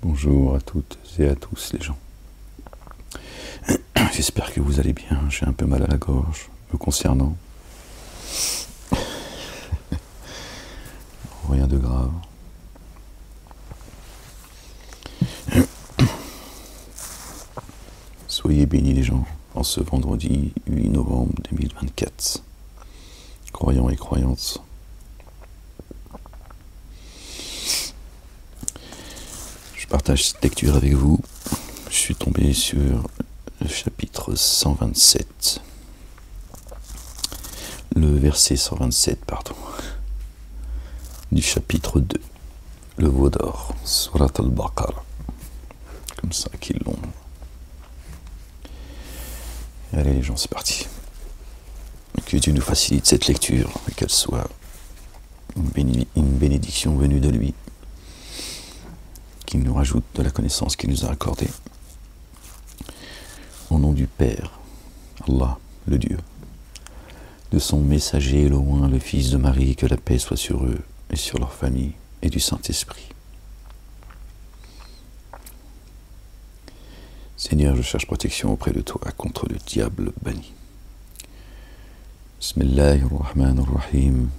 Bonjour à toutes et à tous les gens. J'espère que vous allez bien. J'ai un peu mal à la gorge me concernant. Rien de grave. Soyez bénis les gens en ce vendredi 8 novembre 2024. Croyants et croyantes. Je partage cette lecture avec vous. Je suis tombé sur le chapitre 127. Le verset 127, pardon. Du chapitre 2. Le veau d'or. Surat al-Baqarah. Comme ça qu'ils l'ont. Allez les gens, c'est parti. Que Dieu nous facilite cette lecture et qu'elle soit une bénédiction venue de lui, qu'il nous rajoute de la connaissance qu'il nous a accordée. Au nom du Père, Allah, le Dieu, de son messager loin, le Fils de Marie, que la paix soit sur eux et sur leur famille, et du Saint-Esprit. Seigneur, je cherche protection auprès de toi contre le diable banni. Bismillahirrahmanirrahim.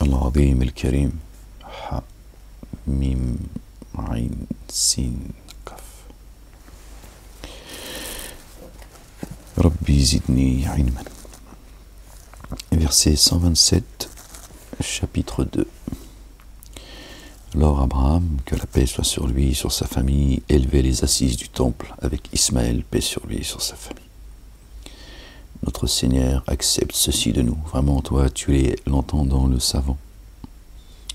Al-Azim al-Karim. Ha, Mim, Ain, Sin, Kaf. Rabbi zidni ilman. Verset 127, chapitre 2. Alors Abraham, que la paix soit sur lui et sur sa famille, élevait les assises du temple avec Ismaël, paix sur lui et sur sa famille. Notre Seigneur accepte ceci de nous. Vraiment, toi, tu es l'entendant, le savant.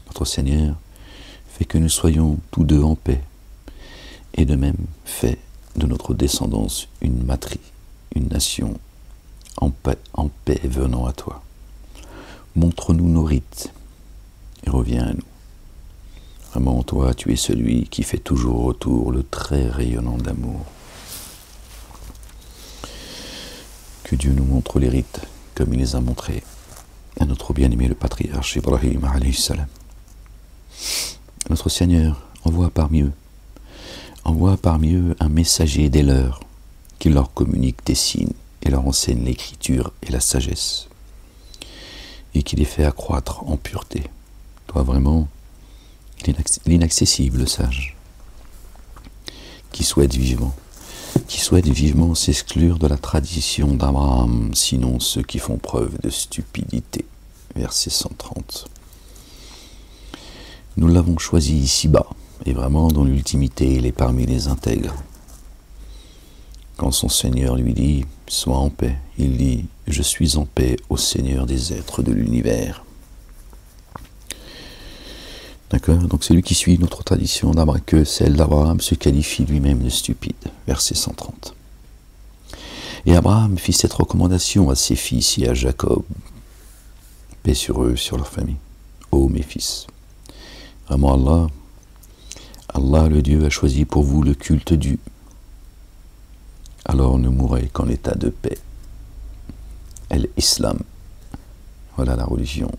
Notre Seigneur fait que nous soyons tous deux en paix, et de même fait de notre descendance une matrie, une nation en paix venant à toi. Montre-nous nos rites et reviens à nous. Vraiment, toi, tu es celui qui fait toujours retour le trait rayonnant d'amour. Que Dieu nous montre les rites comme il les a montrés à notre bien-aimé le patriarche Ibrahim alayhi salam. Notre Seigneur envoie parmi eux un messager des leurs qui leur communique des signes et leur enseigne l'écriture et la sagesse et qui les fait accroître en pureté. Toi vraiment, l'inaccessible sage qui souhaite vivement s'exclure de la tradition d'Abraham, sinon ceux qui font preuve de stupidité. Verset 130. Nous l'avons choisi ici-bas, et vraiment dans l'ultimité, il est parmi les intègres. Quand son Seigneur lui dit « Sois en paix », il dit « Je suis en paix au Seigneur des êtres de l'univers ». D'accord? Donc celui qui suit notre tradition d'Abraham, que celle d'Abraham, se qualifie lui-même de stupide. Verset 130. Et Abraham fit cette recommandation à ses fils et à Jacob. Paix sur eux, sur leur famille. Ô mes fils, vraiment Allah le Dieu a choisi pour vous le culte du. Alors ne mourrez qu'en état de paix. L'Islam, voilà la religion,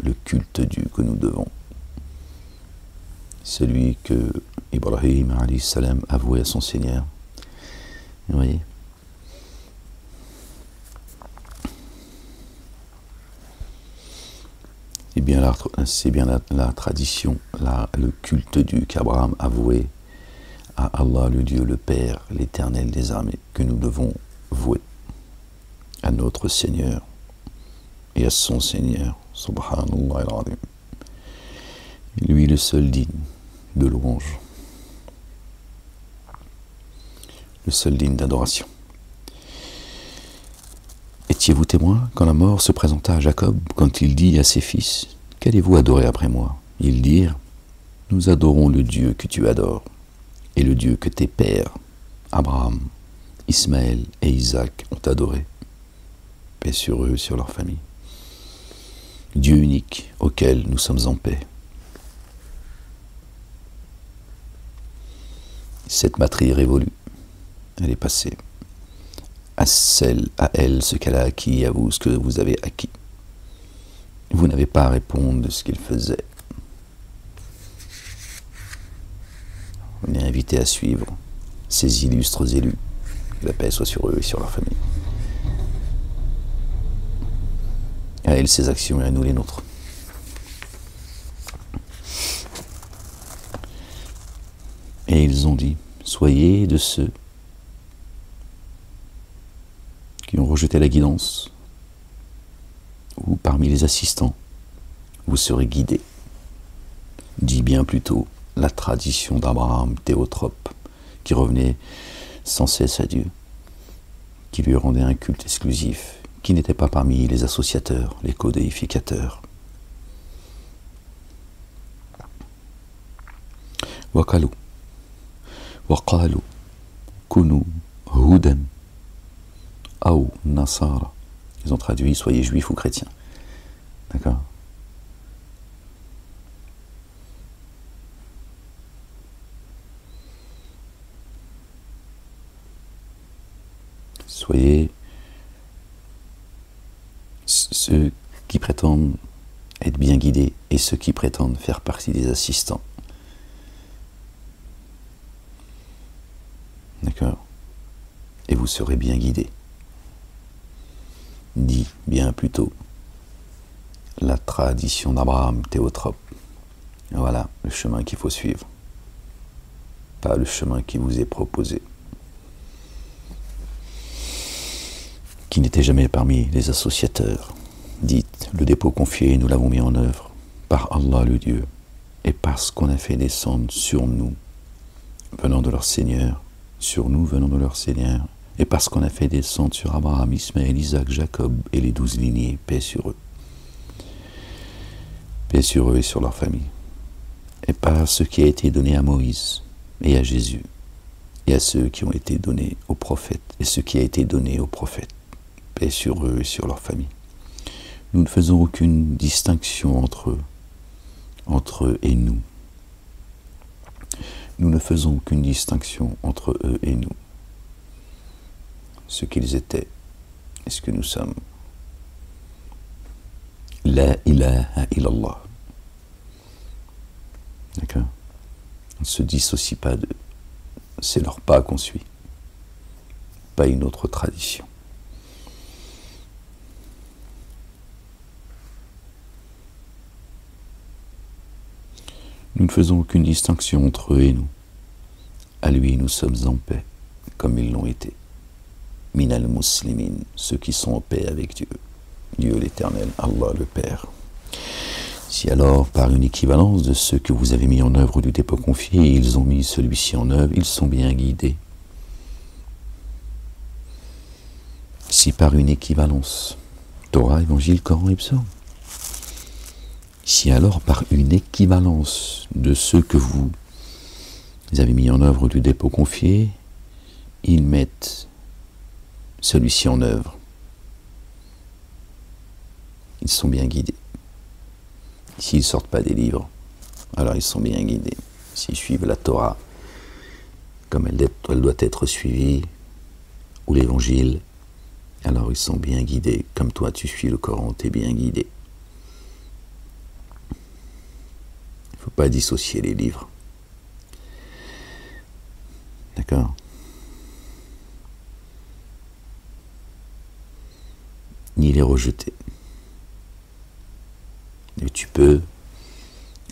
le culte du que nous devons. Celui que Ibrahim alayhi salam avouait à son Seigneur. Vous voyez? C'est bien la tradition, le culte du qu'Abraham avouait à Allah, le Dieu, le Père, l'Éternel des armées, que nous devons vouer à notre Seigneur et à son Seigneur, subhanallah al-azim. Lui le seul digne de louange, le seul digne d'adoration. Étiez-vous témoin quand la mort se présenta à Jacob, quand il dit à ses fils « Qu'allez-vous adorer après moi ?» Ils dirent « Nous adorons le Dieu que tu adores, et le Dieu que tes pères, Abraham, Ismaël et Isaac, ont adoré. Paix sur eux, sur leur famille. Dieu unique, auquel nous sommes en paix. » Cette matrie révolue, elle est passée. À elle ce qu'elle a acquis, à vous ce que vous avez acquis. Vous n'avez pas à répondre de ce qu'il faisait. on est invité à suivre ces illustres élus. Que la paix soit sur eux et sur leur famille. À elles ses actions et à nous les nôtres. Et ils ont dit, soyez de ceux qui ont rejeté la guidance, ou parmi les assistants, vous serez guidés. Dit bien plutôt la tradition d'Abraham théotrope, qui revenait sans cesse à Dieu, qui lui rendait un culte exclusif, qui n'était pas parmi les associateurs, les codéificateurs. Waqalu, waqalu, kunu, hudan, aou, nasara. Ils ont traduit, soyez juifs ou chrétiens. D'accord ? Soyez ceux qui prétendent être bien guidés et ceux qui prétendent faire partie des assistants. D'accord ? Et vous serez bien guidés. Dit bien plutôt la tradition d'Abraham théotrope. Voilà le chemin qu'il faut suivre. Pas le chemin qui vous est proposé. Qui n'était jamais parmi les associateurs. Dites, le dépôt confié, nous l'avons mis en œuvre par Allah le Dieu, et parce qu'on a fait descendre sur nous, venant de leur Seigneur, sur nous venant de leur Seigneur, et parce qu'on a fait descendre sur Abraham, Ismaël, Isaac, Jacob et les 12 lignées, paix sur eux. Paix sur eux et sur leur famille. Et par ce qui a été donné à Moïse et à Jésus, et à ceux qui ont été donnés aux prophètes, et ce qui a été donné aux prophètes. Paix sur eux et sur leur famille. Nous ne faisons aucune distinction entre eux et nous. Nous ne faisons aucune distinction entre eux et nous. Ce qu'ils étaient et ce que nous sommes. La ilaha illallah. D'accord ? On ne se dissocie pas d'eux. C'est leur pas qu'on suit. Pas une autre tradition. Nous ne faisons aucune distinction entre eux et nous. À lui, nous sommes en paix, comme ils l'ont été. Minal muslimin, ceux qui sont en paix avec Dieu. Dieu l'Éternel, Allah le Père. Si alors, par une équivalence de ceux que vous avez mis en œuvre du dépôt confié, ils ont mis celui-ci en œuvre, ils sont bien guidés. Si par une équivalence, Torah, Évangile, Coran et Psaume, si alors par une équivalence de ceux que vous avez mis en œuvre du dépôt confié, ils mettent celui-ci en œuvre, ils sont bien guidés. S'ils ne sortent pas des livres, alors ils sont bien guidés. S'ils suivent la Torah comme elle doit être suivie, ou l'Évangile, alors ils sont bien guidés. Comme toi tu suis le Coran, tu es bien guidé. Il ne faut pas dissocier les livres. D'accord ? Ni les rejeter. Et tu peux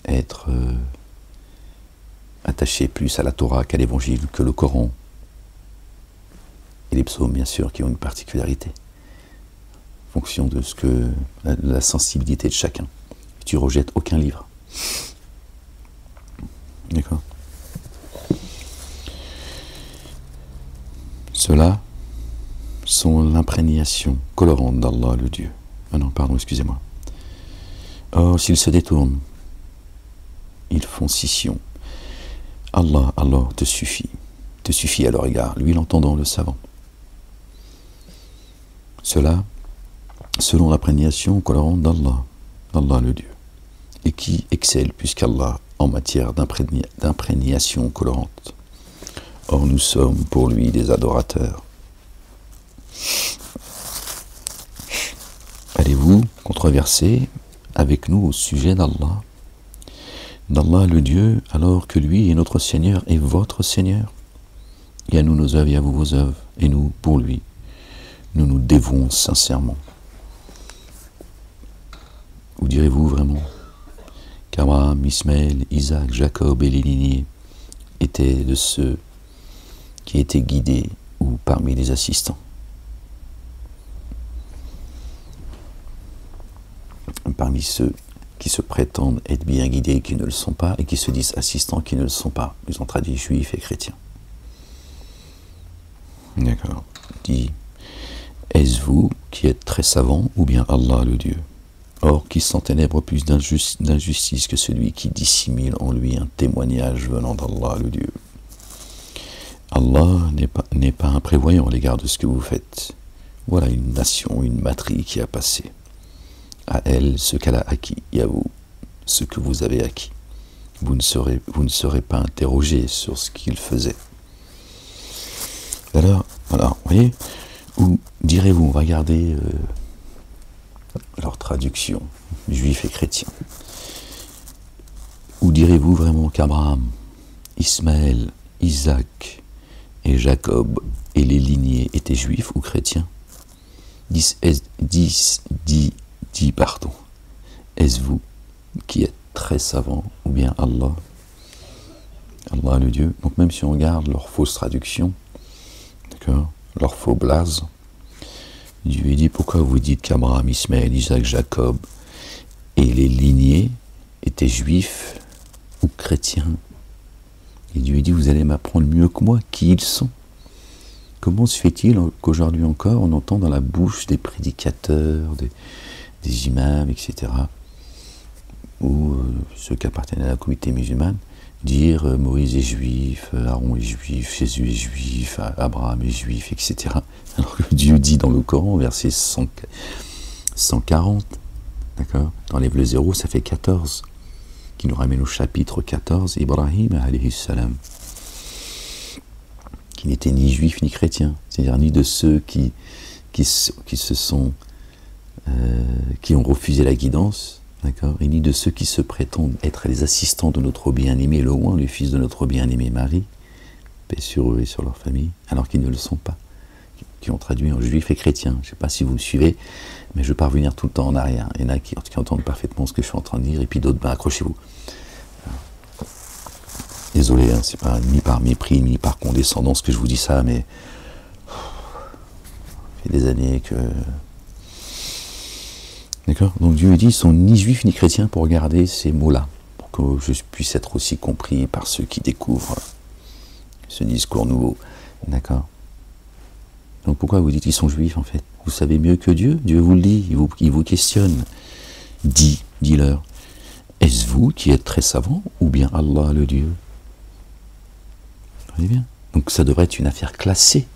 être attaché plus à la Torah qu'à l'Évangile, que le Coran. Et les psaumes, bien sûr, qui ont une particularité. En fonction de la sensibilité de chacun. Tu rejettes aucun livre. D'accord ? Ceux-là sont l'imprégnation colorante d'Allah, le Dieu. Ah non, pardon, excusez-moi. Or, s'ils se détournent, ils font scission. Allah te suffit à leur égard, lui l'entendant, le savant. Cela, selon l'imprégnation colorante d'Allah le Dieu, et qui excelle plus qu'Allah en matière d'imprégnation colorante. Or, nous sommes pour lui des adorateurs. Allez-vous controverser avec nous au sujet d'Allah? d'Allah le Dieu, alors que lui est notre Seigneur et votre Seigneur. Et à nous nos œuvres et à vous vos œuvres, et nous, pour lui, nous nous dévouons sincèrement. Ou direz-vous vraiment qu'Abraham, Ismaël, Isaac, Jacob et les lignées étaient de ceux qui étaient guidés ou parmi les assistants? Parmi ceux qui se prétendent être bien guidés qui ne le sont pas, et qui se disent assistants qui ne le sont pas. Ils ont traduit juifs et chrétiens. D'accord. Dit, est-ce vous qui êtes très savants, ou bien Allah le Dieu? Or, qui s'enténèbre plus d'injustice que celui qui dissimule en lui un témoignage venant d'Allah le Dieu? Allah n'est pas imprévoyant à l'égard de ce que vous faites. Voilà une nation, une matrie qui a passé. À elle ce qu'elle a acquis, et à vous ce que vous avez acquis. Vous ne serez pas interrogé sur ce qu'il faisait. Alors, vous voyez, ou direz-vous, on va regarder leur traduction, juifs et chrétiens. Ou direz-vous vraiment qu'Abraham, Ismaël, Isaac et Jacob et les lignées étaient juifs ou chrétiens? Pardon. Est-ce vous qui êtes très savant, ou bien Allah? Allah le Dieu. Donc même si on regarde leur fausse traduction, d'accord, leur faux blase, Dieu lui dit, pourquoi vous dites qu'Abraham, Ismaël, Isaac, Jacob et les lignées étaient juifs ou chrétiens? Et Dieu lui dit, vous allez m'apprendre mieux que moi qui ils sont. Comment se fait-il qu'aujourd'hui encore on entend dans la bouche des prédicateurs, des imams, etc., ou ceux qui appartiennent à la communauté musulmane, dire Moïse est juif, Aaron est juif, Jésus est juif, Abraham est juif, etc. Alors que Dieu dit dans le Coran, verset 140, d'accord, t'enlèves le 0, ça fait 14, qui nous ramène au chapitre 14, Ibrahim alayhi salam, qui n'était ni juif ni chrétien, c'est-à-dire ni de ceux qui ont refusé la guidance, d'accord, et ni de ceux qui se prétendent être les assistants de notre bien-aimé, le loin, le fils de notre bien-aimé Marie, paix sur eux et sur leur famille, alors qu'ils ne le sont pas, qui ont traduit en juif et chrétien. Je ne sais pas si vous me suivez, mais je ne vais pas revenir tout le temps en arrière. Il y en a qui entendent parfaitement ce que je suis en train de dire, et puis d'autres, accrochez-vous. Désolé, hein, c'est pas ni par mépris, ni par condescendance que je vous dis ça, mais ça fait des années que... D'accord? Donc Dieu dit, ils sont ni juifs ni chrétiens, pour garder ces mots-là, pour que je puisse être aussi compris par ceux qui découvrent ce discours nouveau. D'accord? Donc pourquoi vous dites qu'ils sont juifs en fait? Vous savez mieux que Dieu? Dieu vous le dit, il vous questionne. Dis-leur, est-ce vous qui êtes très savants, ou bien Allah le Dieu? Vous voyez bien? Donc ça devrait être une affaire classée.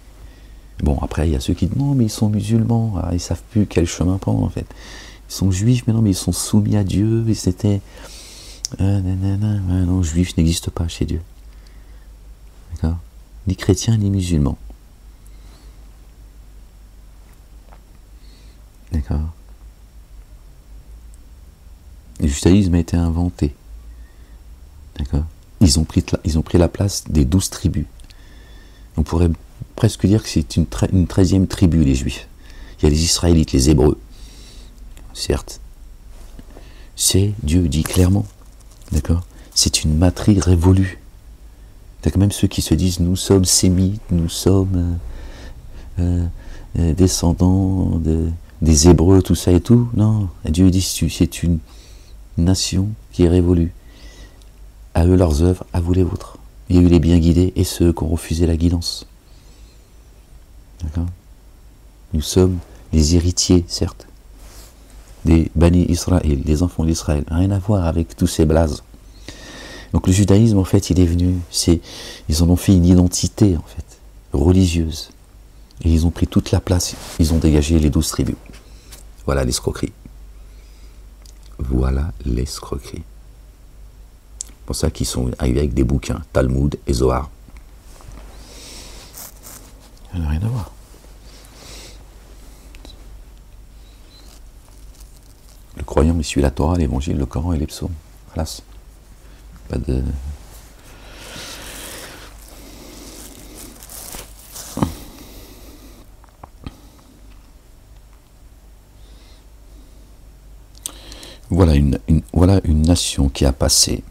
Bon, après il y a ceux qui disent, non mais ils sont musulmans, ils ne savent plus quel chemin prendre en fait. Ils sont juifs, mais non, mais ils sont soumis à Dieu, et c'était... non, juif n'existe pas chez Dieu. D'accord? Ni chrétien, ni musulman. D'accord? Le judaïsme a été inventé. D'accord? Ils ont pris la place des 12 tribus. On pourrait presque dire que c'est une 13e tribu, les juifs. Il y a les Israélites, les Hébreux. Certes, Dieu dit clairement, d'accord, c'est une matrie révolue. D'accord, même ceux qui se disent nous sommes sémites, nous sommes descendants des Hébreux, tout ça et tout, non, Dieu dit c'est une nation qui est révolue. À eux leurs œuvres, à vous les vôtres. Il y a eu les bien guidés et ceux qui ont refusé la guidance. D'accord, nous sommes les héritiers, certes, des Bani Israël, des enfants d'Israël, rien à voir avec tous ces blazes. Donc le judaïsme, en fait, il est venu, ils en ont fait une identité, en fait, religieuse. Et ils ont pris toute la place, ils ont dégagé les 12 tribus. Voilà l'escroquerie. Voilà l'escroquerie. C'est pour ça qu'ils sont arrivés avec des bouquins, Talmud et Zohar. Ça n'a rien à voir. Le croyant, il suit la Torah, l'évangile, le Coran et les psaumes. Voilà. Pas de... Voilà une nation qui a passé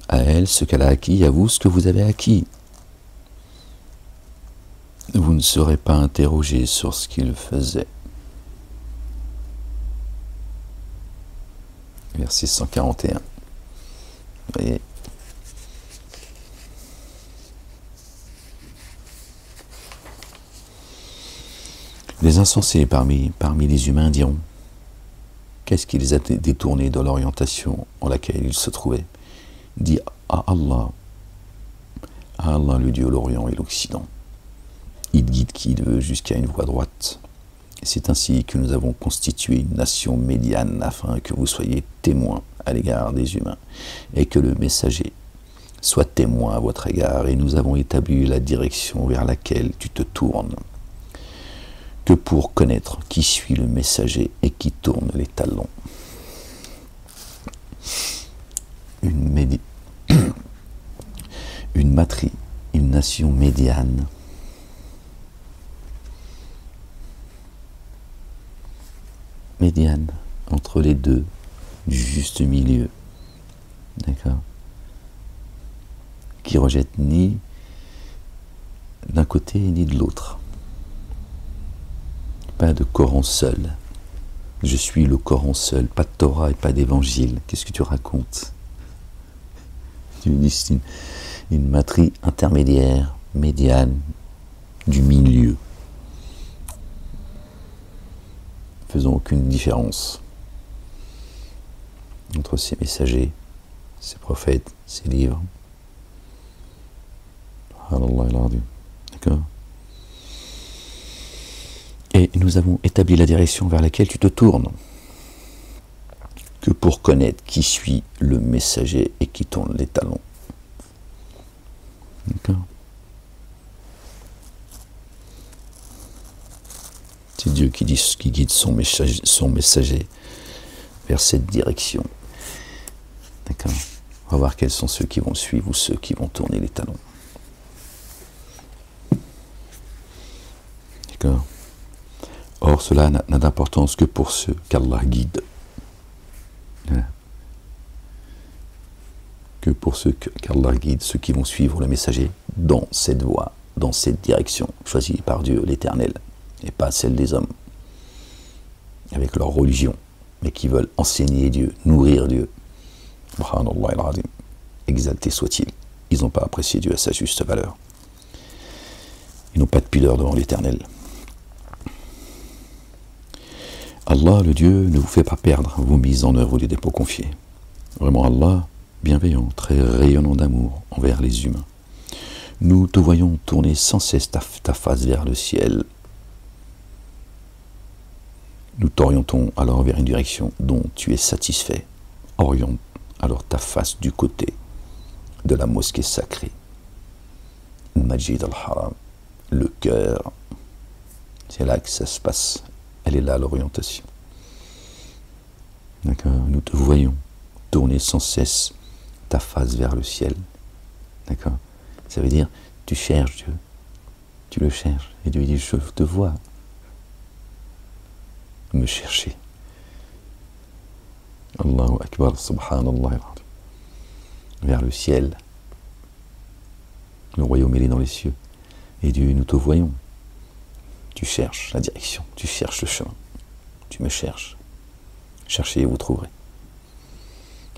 à elle ce qu'elle a acquis, à vous ce que vous avez acquis. Vous ne serez pas interrogé sur ce qu'il faisait. Verset 141. Vous voyez. Les insensés parmi les humains diront: qu'est-ce qui les a détournés de l'orientation en laquelle ils se trouvaient? Dit à Allah le Dieu, l'Orient et l'Occident. Il guide qui il veut jusqu'à une voie droite. C'est ainsi que nous avons constitué une nation médiane afin que vous soyez témoins à l'égard des humains et que le messager soit témoin à votre égard, et nous avons établi la direction vers laquelle tu te tournes, que pour connaître qui suit le messager et qui tourne les talons. Une nation médiane. Médiane, entre les deux, du juste milieu, d'accord, qui rejette ni d'un côté ni de l'autre. Pas de Coran seul. Je suis le Coran seul, pas de Torah et pas d'évangile. Qu'est-ce que tu racontes? Tu dis une matrice intermédiaire, médiane, du milieu. Faisons aucune différence entre ces messagers, ces prophètes, ces livres. D'accord? Et nous avons établi la direction vers laquelle tu te tournes, que pour connaître qui suit le messager et qui tourne les talons. D'accord? C'est Dieu qui guide son messager vers cette direction. D'accord? On va voir quels sont ceux qui vont le suivre ou ceux qui vont tourner les talons. D'accord? Or, cela n'a d'importance que pour ceux qu'Allah guide. Que pour ceux qu'Allah guide, ceux qui vont suivre le messager dans cette voie, dans cette direction, choisie par Dieu l'Éternel, et pas celle des hommes, avec leur religion, mais qui veulent enseigner Dieu, nourrir Dieu. Exalté soit-il. Ils n'ont pas apprécié Dieu à sa juste valeur. Ils n'ont pas de pudeur devant l'Éternel. Allah, le Dieu, ne vous fait pas perdre vos mises en œuvre ou les dépôts confiés. Vraiment Allah, bienveillant, très rayonnant d'amour envers les humains. Nous te voyons tourner sans cesse ta face vers le ciel. Nous t'orientons alors vers une direction dont tu es satisfait. Oriente alors ta face du côté de la mosquée sacrée. Majid al-Haram, le cœur. C'est là que ça se passe. Elle est là l'orientation. D'accord? Nous te voyons tourner sans cesse ta face vers le ciel. D'accord? Ça veut dire, tu cherches Dieu. Tu le cherches. Et Dieu dit, je te vois. Me chercher. Allahu Akbar, subhanallah. Vers le ciel. Le royaume, il est dans les cieux. Et Dieu, nous te voyons. Tu cherches la direction, tu cherches le chemin. Tu me cherches. Cherchez et vous trouverez.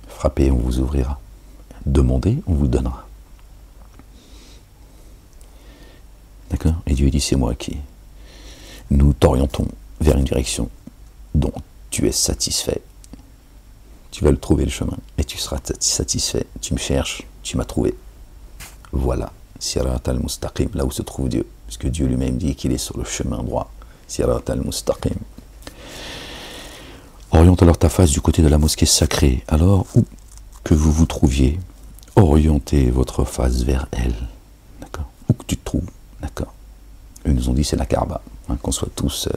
Frappez, on vous ouvrira. Demandez, on vous donnera. D'accord? Et Dieu dit, c'est moi qui. Nous t'orientons vers une direction dont tu es satisfait. Tu vas le trouver le chemin et tu seras satisfait. Tu me cherches, tu m'as trouvé. Voilà. Sirat al-Mustaqim, là où se trouve Dieu. Parce que Dieu lui-même dit qu'il est sur le chemin droit. Sirat al-Mustaqim. Oriente alors ta face du côté de la mosquée sacrée. Alors, où que vous vous trouviez, orientez votre face vers elle. D'accord? Où que tu te trouves. D'accord? Eux nous ont dit c'est la Kaaba. Hein, qu'on soit tous,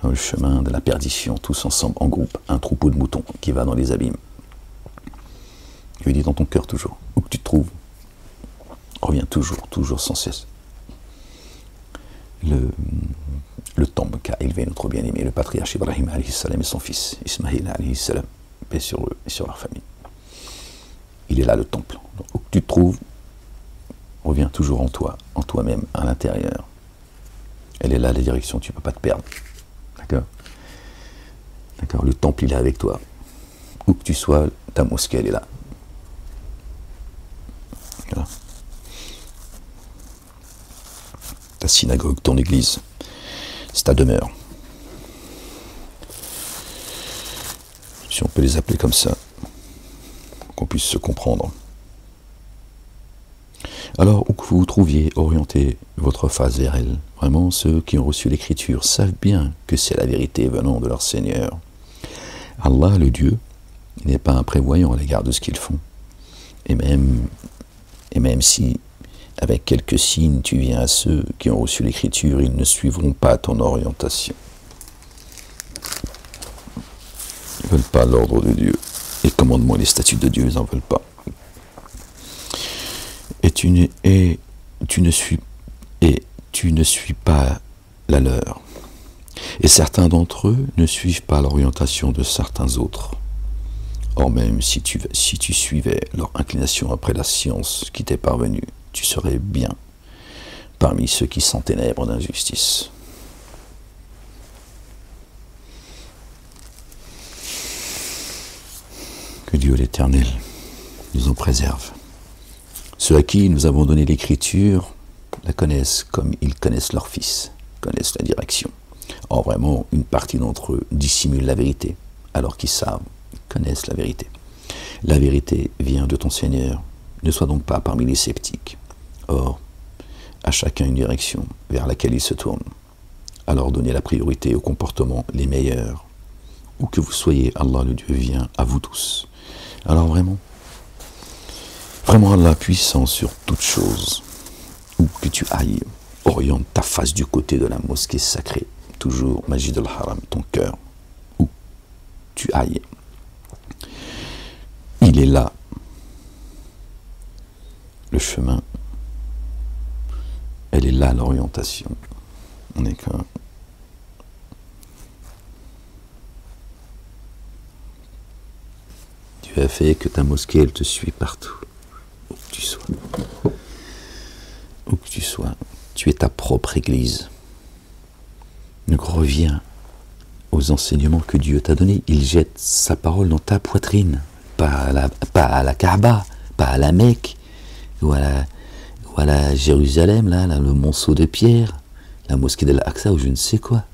le chemin de la perdition, tous ensemble, en groupe. Un troupeau de moutons qui va dans les abîmes. Dieu dit dans ton cœur toujours, où que tu te trouves, reviens toujours sans cesse. Le temple qu'a élevé notre bien-aimé, le patriarche Ibrahim alayhi salam et son fils Ismaïl alayhi salam, paix sur eux et sur leur famille. Il est là le temple. Donc, où que tu te trouves, reviens toujours en toi-même, à l'intérieur. Elle est là la direction, tu ne peux pas te perdre. D'accord? D'accord, le temple il est avec toi. Où que tu sois, ta mosquée elle est là. Voilà. Ta synagogue, ton église, c'est ta demeure. Si on peut les appeler comme ça, qu'on puisse se comprendre. Alors, où que vous vous trouviez, orientez votre face vers elle. Vraiment, ceux qui ont reçu l'écriture savent bien que c'est la vérité venant de leur Seigneur. Allah, le Dieu, n'est pas imprévoyant à l'égard de ce qu'ils font. Et même si, avec quelques signes, tu viens à ceux qui ont reçu l'écriture, ils ne suivront pas ton orientation. Ils ne veulent pas l'ordre de Dieu. Les commandements et les statuts de Dieu, ils n'en veulent pas. Et tu ne suis pas la leur. Et certains d'entre eux ne suivent pas l'orientation de certains autres. Or même si tu suivais leur inclination après la science qui t'est parvenue, tu serais bien parmi ceux qui s'enténèbrent d'injustice. Que Dieu l'Éternel nous en préserve. Ceux à qui nous avons donné l'écriture la connaissent comme ils connaissent leur fils, connaissent la direction. Or vraiment, une partie d'entre eux dissimule la vérité, alors qu'ils savent, connaissent la vérité. La vérité vient de ton Seigneur, ne sois donc pas parmi les sceptiques. Or, à chacun une direction vers laquelle il se tourne. Alors donnez la priorité aux comportements les meilleurs. Où que vous soyez, Allah le Dieu vient à vous tous. Alors vraiment Allah puissant sur toute chose. Où que tu ailles, oriente ta face du côté de la mosquée sacrée. Toujours Majid al-Haram, ton cœur. Où tu ailles. Il est là. Le chemin. Elle est là l'orientation. On est quand tu as fait que ta mosquée elle te suit partout. Où que tu sois. Où que tu sois. Tu es ta propre église. Donc reviens aux enseignements que Dieu t'a donnés. Il jette sa parole dans ta poitrine. Pas à la Kaaba, pas à la Mecque, ou à la Jérusalem, là, le monceau de pierre, la mosquée de l'Aqsa ou je ne sais quoi.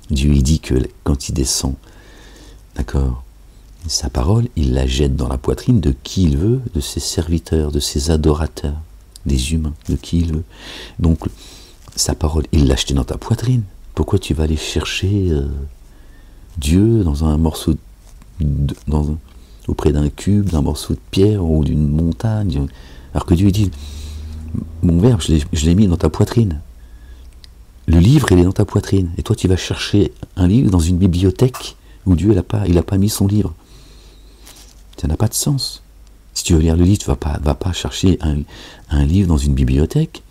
Dieu il dit que quand il descend, d'accord, sa parole, il la jette dans la poitrine de qui il veut, de ses serviteurs, de ses adorateurs, des humains, de qui il veut. Donc, sa parole, il l'a jetée dans ta poitrine. Pourquoi tu vas aller chercher Dieu dans un morceau, auprès d'un cube, d'un morceau de pierre ou d'une montagne? Alors que Dieu dit, mon verbe, je l'ai mis dans ta poitrine. Le livre, il est dans ta poitrine. Et toi, tu vas chercher un livre dans une bibliothèque où Dieu, il n'a pas mis son livre. Ça n'a pas de sens. Si tu veux lire le livre, tu ne vas pas chercher un livre dans une bibliothèque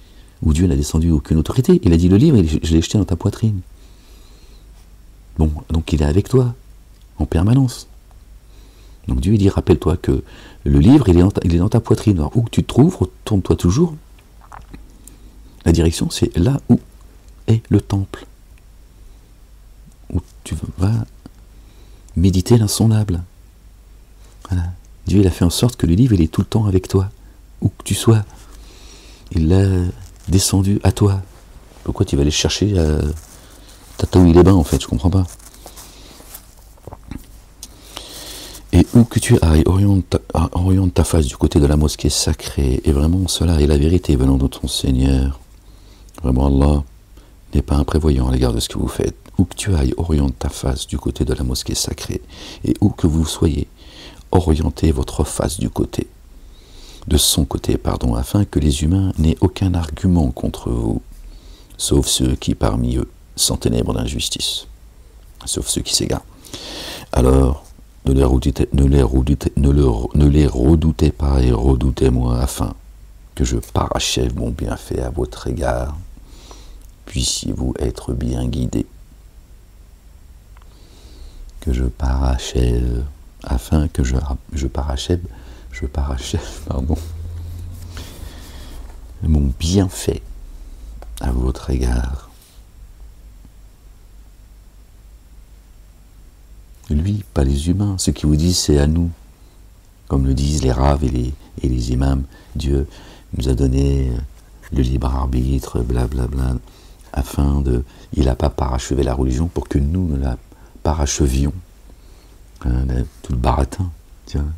où Dieu n'a descendu aucune autorité. Il a dit le livre, je l'ai jeté dans ta poitrine. Bon, donc il est avec toi, en permanence. Donc Dieu dit, rappelle-toi que le livre, il est dans ta poitrine. Alors, où tu te trouves, retourne-toi toujours. La direction, c'est là où est le temple. Où tu vas méditer l'insondable. Voilà. Dieu, il a fait en sorte que le livre, il est tout le temps avec toi. Où que tu sois. Il l'a descendu à toi. Pourquoi tu vas aller chercher Tataouille-les-Bains, en fait, je comprends pas. Et où que tu ailles, oriente ta face du côté de la mosquée sacrée. Et vraiment, cela est la vérité venant de ton Seigneur. Vraiment, Allah n'est pas imprévoyant à l'égard de ce que vous faites. Où que tu ailles, oriente ta face du côté de la mosquée sacrée. Et où que vous soyez, orientez votre face de son côté, afin que les humains n'aient aucun argument contre vous, sauf ceux qui parmi eux s'enténèbrent d'injustice, sauf ceux qui s'égarent. Alors, Ne les redoutez pas et redoutez-moi, afin que je parachève mon bienfait à votre égard. Puissiez-vous être bien guidés. Que je parachève, afin que je parachève, pardon, mon bienfait à votre égard. Lui, pas les humains. Ce qui vous disent, c'est à nous. Comme le disent les raves et les imams, Dieu nous a donné le libre arbitre, blablabla, afin de... Il n'a pas parachevé la religion pour que nous la parachevions. Hein, tout le baratin, tiens.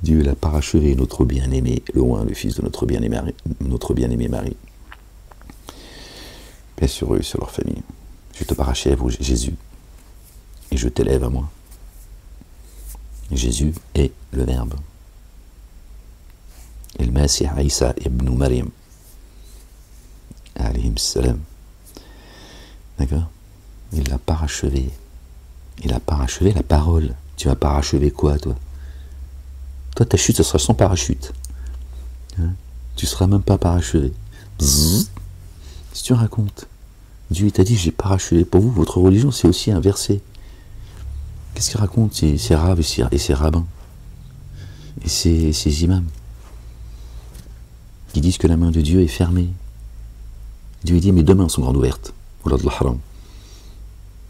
Dieu l'a parachevé, notre bien-aimé, loin, le fils de notre bien-aimé Marie. Paix sur eux, sur leur famille. Je te parachève, ô Jésus, et je t'élève à moi. Jésus est le Verbe. El Masih Isa ibn Maryam. Alayhim salam. D'accord? Il l'a parachevé. Il a parachevé la parole. Tu vas parachever quoi, toi? Toi, ta chute, ce sera sans parachute. Hein? Tu ne seras même pas parachevé. Bzzz. Si tu racontes, Dieu t'a dit, j'ai parachevé. Pour vous, votre religion, c'est aussi un verset. Qu'est-ce qu'ils racontent, ces raves et ces rabbins? Et ces imams qui disent que la main de Dieu est fermée. Dieu dit, mes deux mains sont grandes ouvertes. Il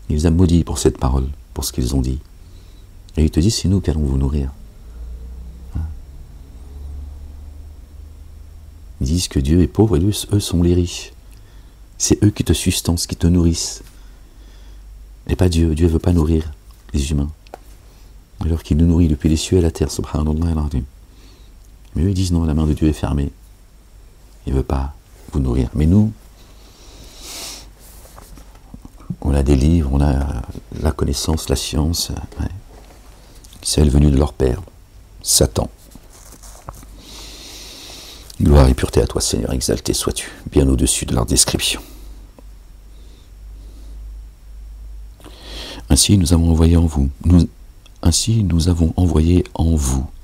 les a maudits pour cette parole, pour ce qu'ils ont dit. Et il te dit, c'est nous qui allons vous nourrir. Ils disent que Dieu est pauvre et eux sont les riches. C'est eux qui te sustancent, qui te nourrissent. Et pas Dieu. Dieu ne veut pas nourrir les humains. Alors qu'il nous nourrit depuis les cieux et la terre, subhanallah al-azim. Mais eux ils disent non, la main de Dieu est fermée. Il ne veut pas vous nourrir. Mais nous, on a des livres, on a la connaissance, la science, ouais. Celle venue de leur père, Satan. Gloire et pureté à toi, Seigneur, exalté sois-tu, bien au-dessus de leur description. Ainsi nous avons envoyé en vous,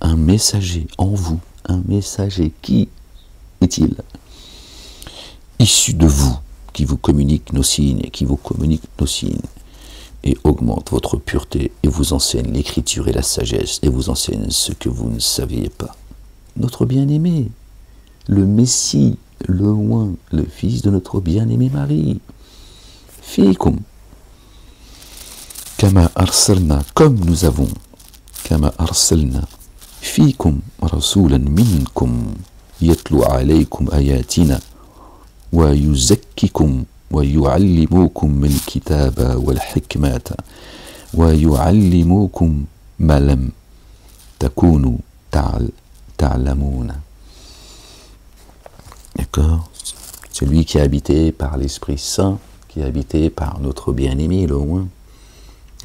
un messager, qui est-il? Issu de vous, qui vous communique nos signes, et augmente votre pureté, et vous enseigne l'écriture et la sagesse, et vous enseigne ce que vous ne saviez pas. Notre bien-aimé, le Messie, le oint, le fils de notre bien-aimée Marie. Fikum. Kama arsalna, comme nous avons. Kama arsalna. Fikum rasulan minkum. Yatlu alaykum ayatina. Wa yuzakkikum. Wa yu'allimukum al-kitaba wal-hikmata. Wa yu'allimukum ma lam takunu ta'lamuna. D'accord? Celui qui est habité par l'Esprit Saint, qui est habité par notre bien-aimé, le oint,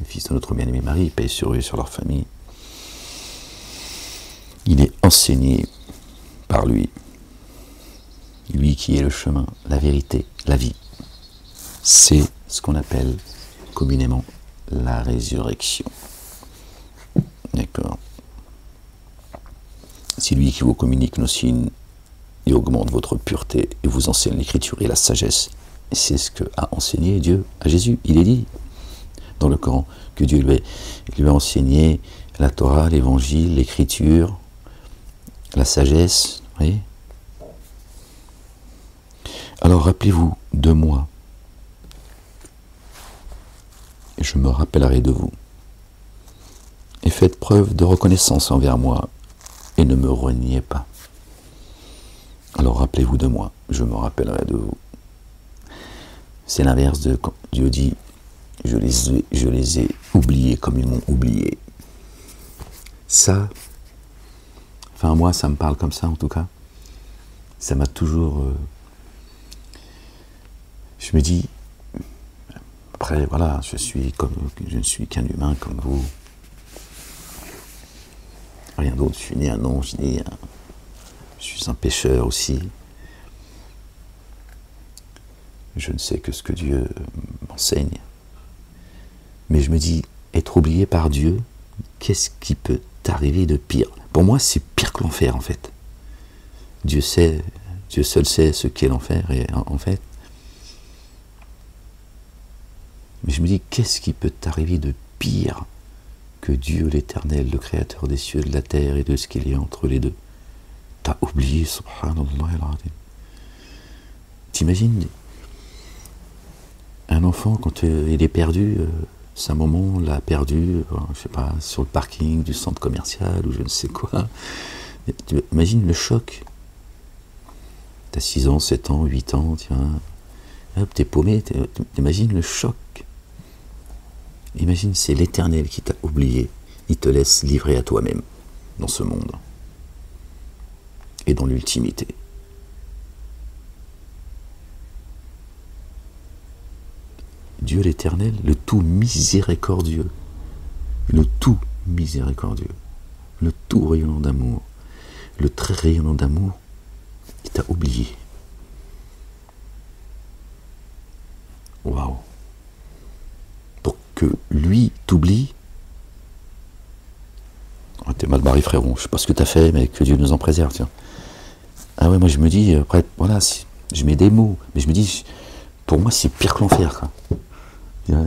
le fils de notre bien-aimé Marie, paix sur eux et sur leur famille. Il est enseigné par lui. Lui qui est le chemin, la vérité, la vie. C'est ce qu'on appelle communément la résurrection. D'accord? C'est lui qui vous communique nos signes et augmente votre pureté et vous enseigne l'écriture et la sagesse. C'est ce que a enseigné Dieu à Jésus. Il est dit dans le Coran que Dieu lui a enseigné la Torah, l'évangile, l'écriture, la sagesse. Voyez. Alors rappelez-vous de moi et je me rappellerai de vous. Et faites preuve de reconnaissance envers moi et ne me reniez pas. Alors rappelez-vous de moi, je me rappellerai de vous. C'est l'inverse de quand Dieu dit, je les ai oubliés comme ils m'ont oublié. Ça, enfin moi ça me parle comme ça en tout cas. Ça m'a toujours... je me dis, après voilà, je ne suis qu'un humain comme vous. Rien d'autre, je suis né un ange, je suis un pécheur aussi. Je ne sais que ce que Dieu m'enseigne. je me dis, être oublié par Dieu, qu'est-ce qui peut t'arriver de pire? Pour moi, c'est pire que l'enfer, en fait. Dieu seul sait ce qu'est l'enfer, et en fait. Mais je me dis, qu'est-ce qui peut t'arriver de pire que Dieu l'Éternel, le Créateur des cieux, de la terre et de ce qu'il y a entre les deux? T'as oublié, subhanallah al-azim. T'imagines un enfant, quand il est perdu, sa maman l'a perdu, je sais pas, sur le parking du centre commercial ou je ne sais quoi. Imagine le choc. T'as 6 ans, 7 ans, 8 ans, tiens, hop, t'es paumé, t'imagines le choc. Imagine, c'est l'Éternel qui t'a oublié. Il te laisse livrer à toi-même dans ce monde et dans l'ultimité. Dieu l'Éternel, le tout miséricordieux, le tout miséricordieux, le tout rayonnant d'amour, le très rayonnant d'amour, il t'a oublié. Waouh! Pour que lui t'oublie, oh, t'es mal barré frérot, je sais pas ce que t'as fait, mais que Dieu nous en préserve, tiens. Ah ouais, moi je me dis, après, voilà, je mets des mots, mais je me dis, pour moi c'est pire que l'enfer, quoi.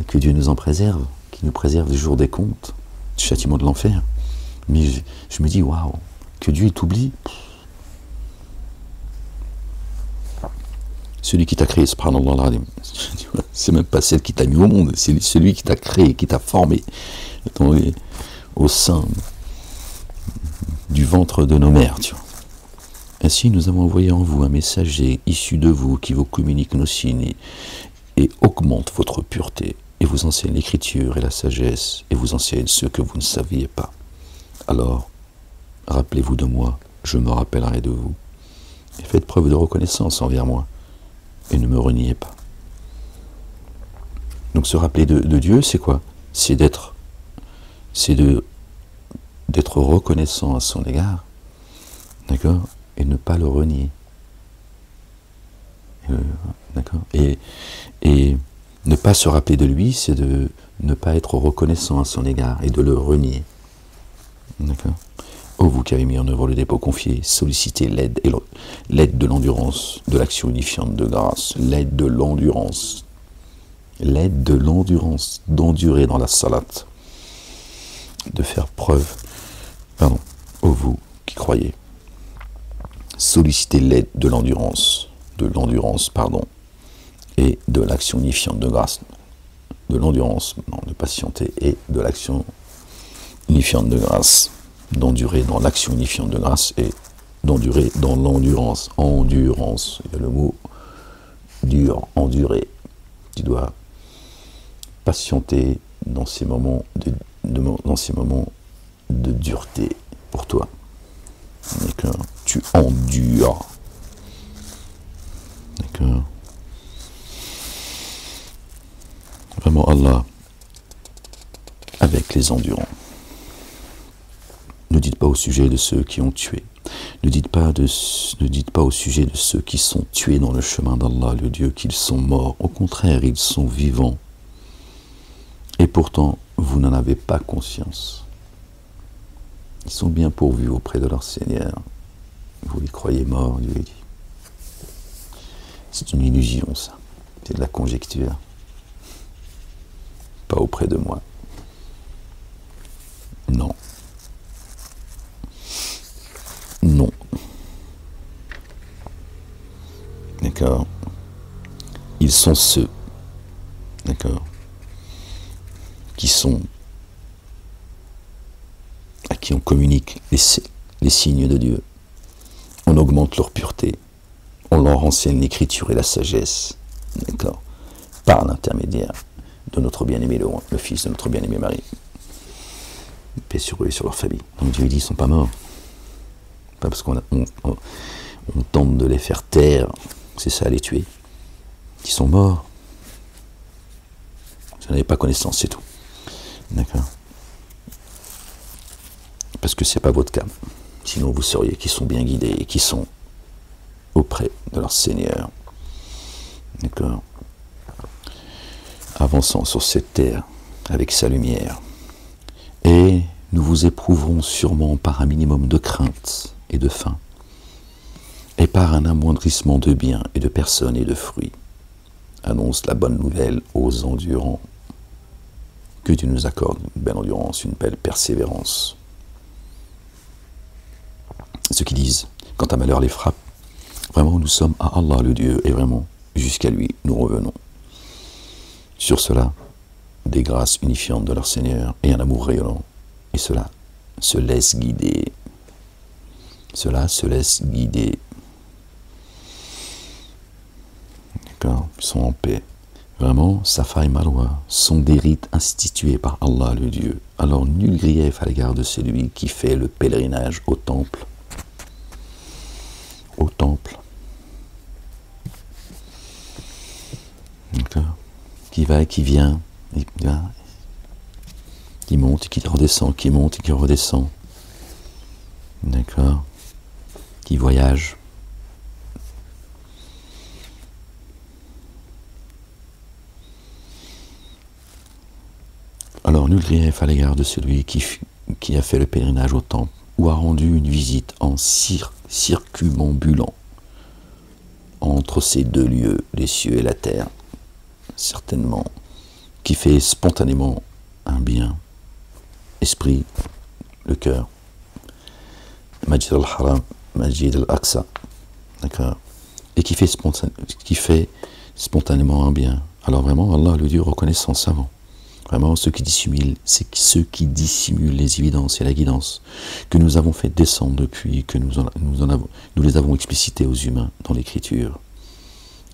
Que Dieu nous en préserve, qu'il nous préserve du jour des comptes, du châtiment de l'enfer. Mais je me dis, waouh, que Dieu t'oublie. Celui qui t'a créé, subhanallah, c'est même pas celle qui t'a mis au monde, c'est celui qui t'a créé, qui t'a formé au sein du ventre de nos mères, tu vois. Ainsi, nous avons envoyé en vous un messager issu de vous qui vous communique nos signes et augmente votre pureté, et vous enseigne l'écriture et la sagesse, et vous enseigne ce que vous ne saviez pas. Alors, rappelez-vous de moi, je me rappellerai de vous, et faites preuve de reconnaissance envers moi, et ne me reniez pas. Donc se rappeler de Dieu, c'est quoi? C'est d'être reconnaissant à son égard, d'accord, et ne pas le renier. D'accord, et ne pas se rappeler de lui, c'est de ne pas être reconnaissant à son égard et de le renier. D'accord. Ô vous qui avez mis en œuvre le dépôt confié, sollicitez l'aide de l'endurance, de l'action unifiante de grâce, l'aide de l'endurance, d'endurer dans la salate, de faire preuve, ô vous qui croyez, sollicitez l'aide de l'endurance, et de l'action unifiante de grâce, de l'endurance, de patienter, et de l'action unifiante de grâce, d'endurer dans l'action unifiante de grâce, et d'endurer dans l'endurance, endurance, il y a le mot dur, endurer, tu dois patienter dans ces moments de dureté pour toi, d'accord, tu endures, d'accord. Vraiment Allah avec les endurants. Ne dites pas au sujet de ceux qui ont tué. Ne dites pas au sujet de ceux qui sont tués dans le chemin d'Allah, le Dieu, qu'ils sont morts. Au contraire, ils sont vivants. Et pourtant, vous n'en avez pas conscience. Ils sont bien pourvus auprès de leur Seigneur. Vous les croyez morts, Dieu dit. C'est une illusion, ça. C'est de la conjecture. Pas auprès de moi. Non. Non. D'accord. Ils sont ceux, d'accord, à qui on communique les signes de Dieu. On augmente leur pureté. On leur enseigne l'écriture et la sagesse, d'accord, par l'intermédiaire de notre bien-aimé le fils de notre bien-aimé Marie. Paix sur eux et sur leur famille. Donc Dieu dit, ils ne sont pas morts. Pas parce qu'on tente de les faire taire, c'est ça, les tuer. Ils sont morts. Vous n'en avez pas connaissance, c'est tout. D'accord. Parce que ce n'est pas votre cas. Sinon vous sauriez qu'ils sont bien guidés et qu'ils sont auprès de leur Seigneur. D'accord. Avançant sur cette terre, avec sa lumière. Et nous vous éprouverons sûrement par un minimum de crainte et de faim, et par un amoindrissement de biens et de personnes et de fruits. Annonce la bonne nouvelle aux endurants. Que Dieu nous accorde une belle endurance, une belle persévérance. Ceux qui disent, quand un malheur les frappe, vraiment nous sommes à Allah le Dieu, et vraiment jusqu'à lui nous revenons. Sur cela, des grâces unifiantes de leur Seigneur et un amour rayonnant. Et cela se laisse guider. Cela se laisse guider. D'accord, ils sont en paix. Vraiment, Safa et Marwa sont des rites institués par Allah le Dieu. Alors nul grief à l'égard de celui qui fait le pèlerinage au temple. Au temple. D'accord. Qui va et qui vient. Qui monte et qui redescend, qui monte et qui redescend. D'accord. Qui voyage. Alors, nul grief à l'égard de celui qui a fait le pèlerinage au temple ou a rendu une visite en circumambulant entre ces deux lieux, les cieux et la terre, certainement, qui fait spontanément un bien, esprit, le cœur, Majid al-Haram, Majid al-Aqsa, d'accord, et qui fait spontanément un bien. Alors vraiment, Allah, le Dieu reconnaissant savant. Vraiment, ceux qui dissimulent les évidences et la guidance que nous avons fait descendre depuis que nous les avons explicitées aux humains dans l'écriture.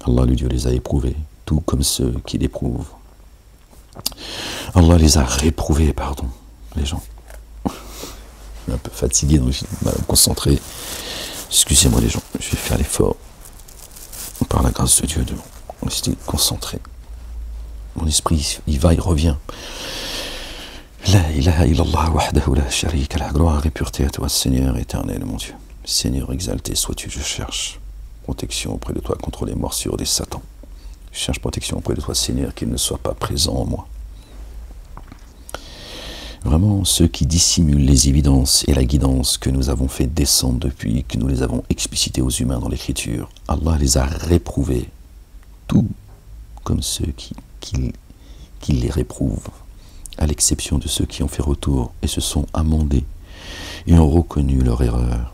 Allah, le Dieu, les a éprouvés, tout comme ceux qui l'éprouvent. Allah les a réprouvés, pardon, les gens. Je suis un peu fatigué, donc j'ai du mal à me concentrer. Excusez-moi les gens, je vais faire l'effort, par la grâce de Dieu, de rester concentré. Mon esprit, il va, il revient. La ilaha illallah wahdahu la sharika lah. Gloire et pureté à toi, Seigneur éternel, mon Dieu. Seigneur exalté sois-tu, je cherche protection auprès de toi contre les morsures des satans. Je cherche protection auprès de toi, Seigneur, qu'il ne soit pas présent en moi. Vraiment, ceux qui dissimulent les évidences et la guidance que nous avons fait descendre depuis que nous les avons explicitées aux humains dans l'écriture, Allah les a réprouvés, tout comme ceux qui les réprouvent, à l'exception de ceux qui ont fait retour et se sont amendés et ont reconnu leur erreur.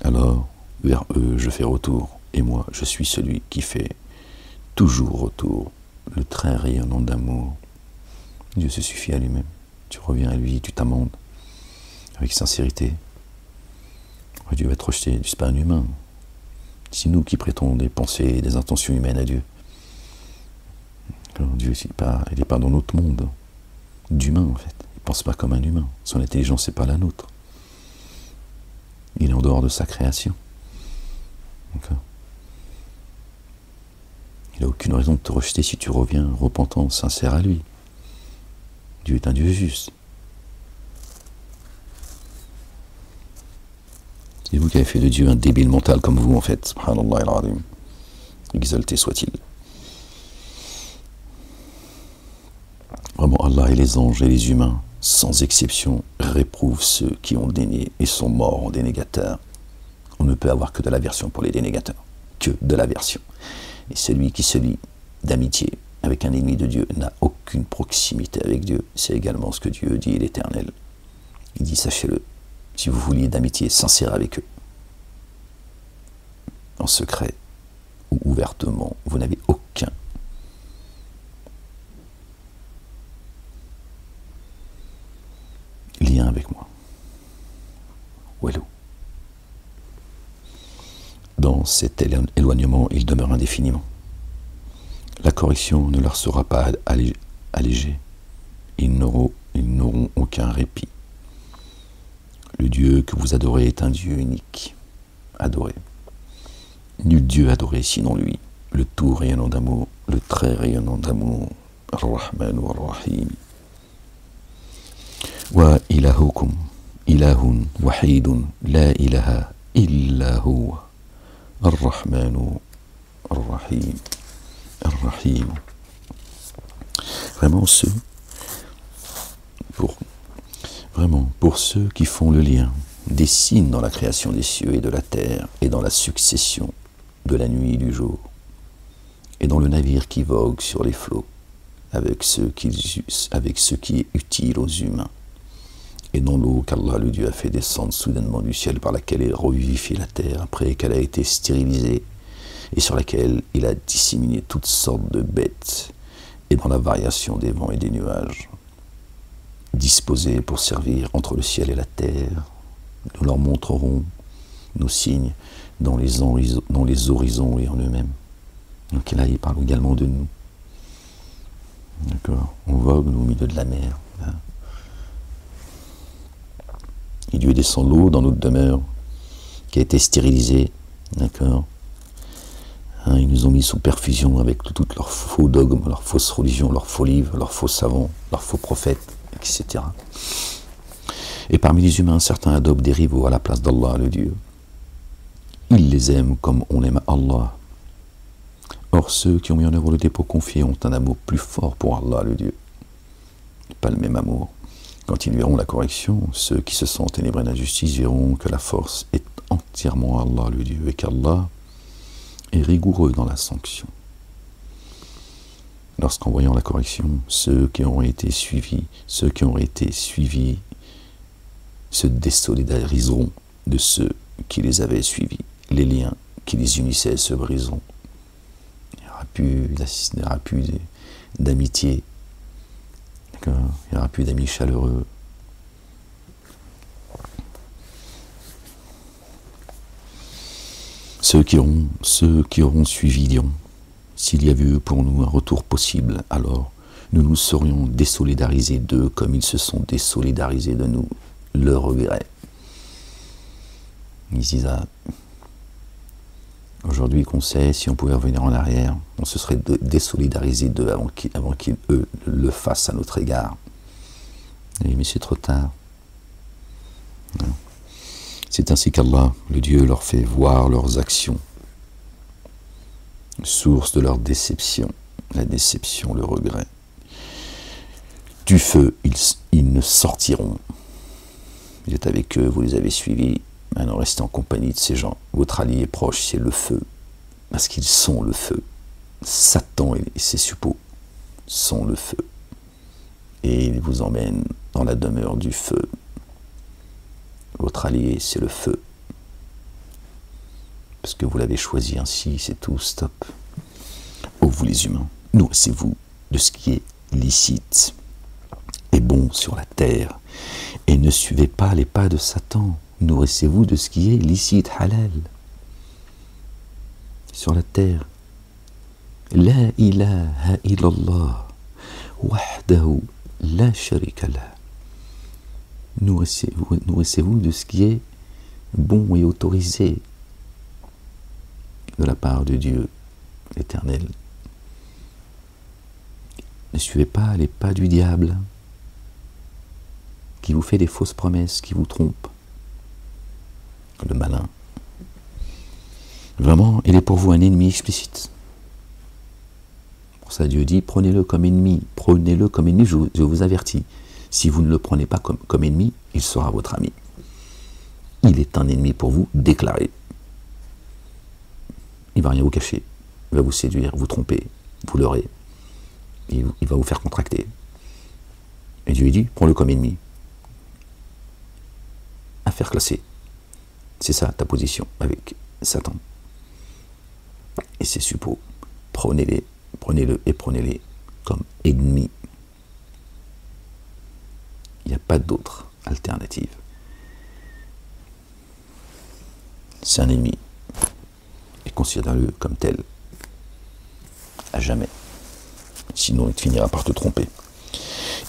Alors, vers eux, je fais retour, et moi, je suis celui qui fait toujours retour, le très rayonnant d'amour. Dieu se suffit à lui-même. Tu reviens à lui, tu t'amendes avec sincérité. Dieu va te rejeter, c'est pas un humain. C'est nous qui prêtons des pensées et des intentions humaines à Dieu. Alors Dieu, il n'est pas dans notre monde d'humain, en fait. Il ne pense pas comme un humain. Son intelligence n'est pas la nôtre. Il est en dehors de sa création. D'accord. Il n'a aucune raison de te rejeter si tu reviens repentant, sincère à lui. Dieu est un Dieu juste. C'est vous qui avez fait de Dieu un débile mental comme vous, en fait. Subhanallah al-Azim. Exalté soit-il. Vraiment, Allah et les anges et les humains, sans exception, réprouvent ceux qui ont dénié et sont morts en dénégateurs. On ne peut avoir que de l'aversion pour les dénégateurs. Que de l'aversion. Et celui qui se lie d'amitié avec un ennemi de Dieu n'a aucune proximité avec Dieu. C'est également ce que Dieu dit, l'Éternel. Il dit, sachez-le, si vous vouliez d'amitié sincère avec eux, en secret ou ouvertement, vous n'avez aucun lien avec moi. Walou. Dans cet éloignement, ils demeurent indéfiniment. La correction ne leur sera pas allégée. Ils n'auront aucun répit. Le Dieu que vous adorez est un Dieu unique. Adoré. Nul Dieu adoré sinon lui. Le tout rayonnant d'amour, le très rayonnant d'amour. Ar-Rahman Ar-Rahim. Wa ilahukum ilahun wahidun la ilaha illa huwa. Ar-Rahman Ar-Rahim. Ar-Rahim. vraiment pour ceux qui font le lien des signes dans la création des cieux et de la terre et dans la succession de la nuit et du jour, et dans le navire qui vogue sur les flots, avec ce qui est utile aux humains, et dans l'eau qu'Allah le Dieu a fait descendre soudainement du ciel, par laquelle il revivifie la terre après qu'elle a été stérilisée, et sur laquelle il a disséminé toutes sortes de bêtes, et dans la variation des vents et des nuages, disposés pour servir entre le ciel et la terre. Nous leur montrerons nos signes dans les horizons et en eux-mêmes. Donc là, il parle également de nous. D'accord. On vogue au milieu de la mer. Là. Et Dieu descend l'eau dans notre demeure, qui a été stérilisée. D'accord. Hein, ils nous ont mis sous perfusion avec toutes leurs faux dogmes, leurs fausses religions, leurs faux livres, leurs faux savants, leurs faux prophètes, etc. Et parmi les humains, certains adoptent des rivaux à la place d'Allah, le Dieu. Ils les aiment comme on aime Allah. Or, ceux qui ont mis en œuvre le dépôt confié ont un amour plus fort pour Allah, le Dieu. Pas le même amour. Quand ils verront la correction, ceux qui se sentent ténébrés d'injustice verront que la force est entièrement à Allah, le Dieu, et qu'Allah est rigoureux dans la sanction. Lorsqu'en voyant la correction, ceux qui auraient été suivis se désolidariseront de ceux qui les avaient suivis. Les liens qui les unissaient se briseront. Il n'y aura plus d'amitié. Il n'y aura plus d'amis chaleureux. Ceux qui auront suivi diront: s'il y avait eu pour nous un retour possible, alors nous nous serions désolidarisés d'eux comme ils se sont désolidarisés de nous. Le regret. Ils disent: aujourd'hui qu'on sait, si on pouvait revenir en arrière, on se serait désolidarisé d'eux avant qu'ils, eux, le fassent à notre égard. Mais c'est trop tard. C'est ainsi qu'Allah, le Dieu, leur fait voir leurs actions, source de leur déception, la déception, le regret. Du feu, ils ne sortiront. Vous êtes avec eux, vous les avez suivis, maintenant restez en compagnie de ces gens. Votre allié proche, c'est le feu, parce qu'ils sont le feu. Satan et ses suppôts sont le feu. Et ils vous emmènent dans la demeure du feu. Votre allié, c'est le feu. Parce que vous l'avez choisi ainsi, c'est tout, stop. Ô vous les humains, nourrissez-vous de ce qui est licite et bon sur la terre, et ne suivez pas les pas de Satan. Nourrissez-vous de ce qui est licite, halal, sur la terre. La ilaha illallah, wahdahu la sharika lah. Nourrissez-vous de ce qui est bon et autorisé de la part de Dieu, l'Éternel. Ne suivez pas les pas du diable, qui vous fait des fausses promesses, qui vous trompe. Le malin. Vraiment, il est pour vous un ennemi explicite. Pour ça, Dieu dit, prenez-le comme ennemi. Prenez-le comme ennemi, je vous avertis. Si vous ne le prenez pas comme ennemi, il sera votre ami. Il est un ennemi pour vous, déclaré. Il ne va rien vous cacher. Il va vous séduire, vous tromper, vous leurrer. Il va vous faire contracter. Et Dieu dit, prends-le comme ennemi. Affaire classée. C'est ça ta position avec Satan. Et ses suppôts. Prenez-le et prenez-les comme ennemis. Il n'y a pas d'autre alternative. C'est un ennemi. Et considère-le comme tel. À jamais. Sinon, il finira par te tromper.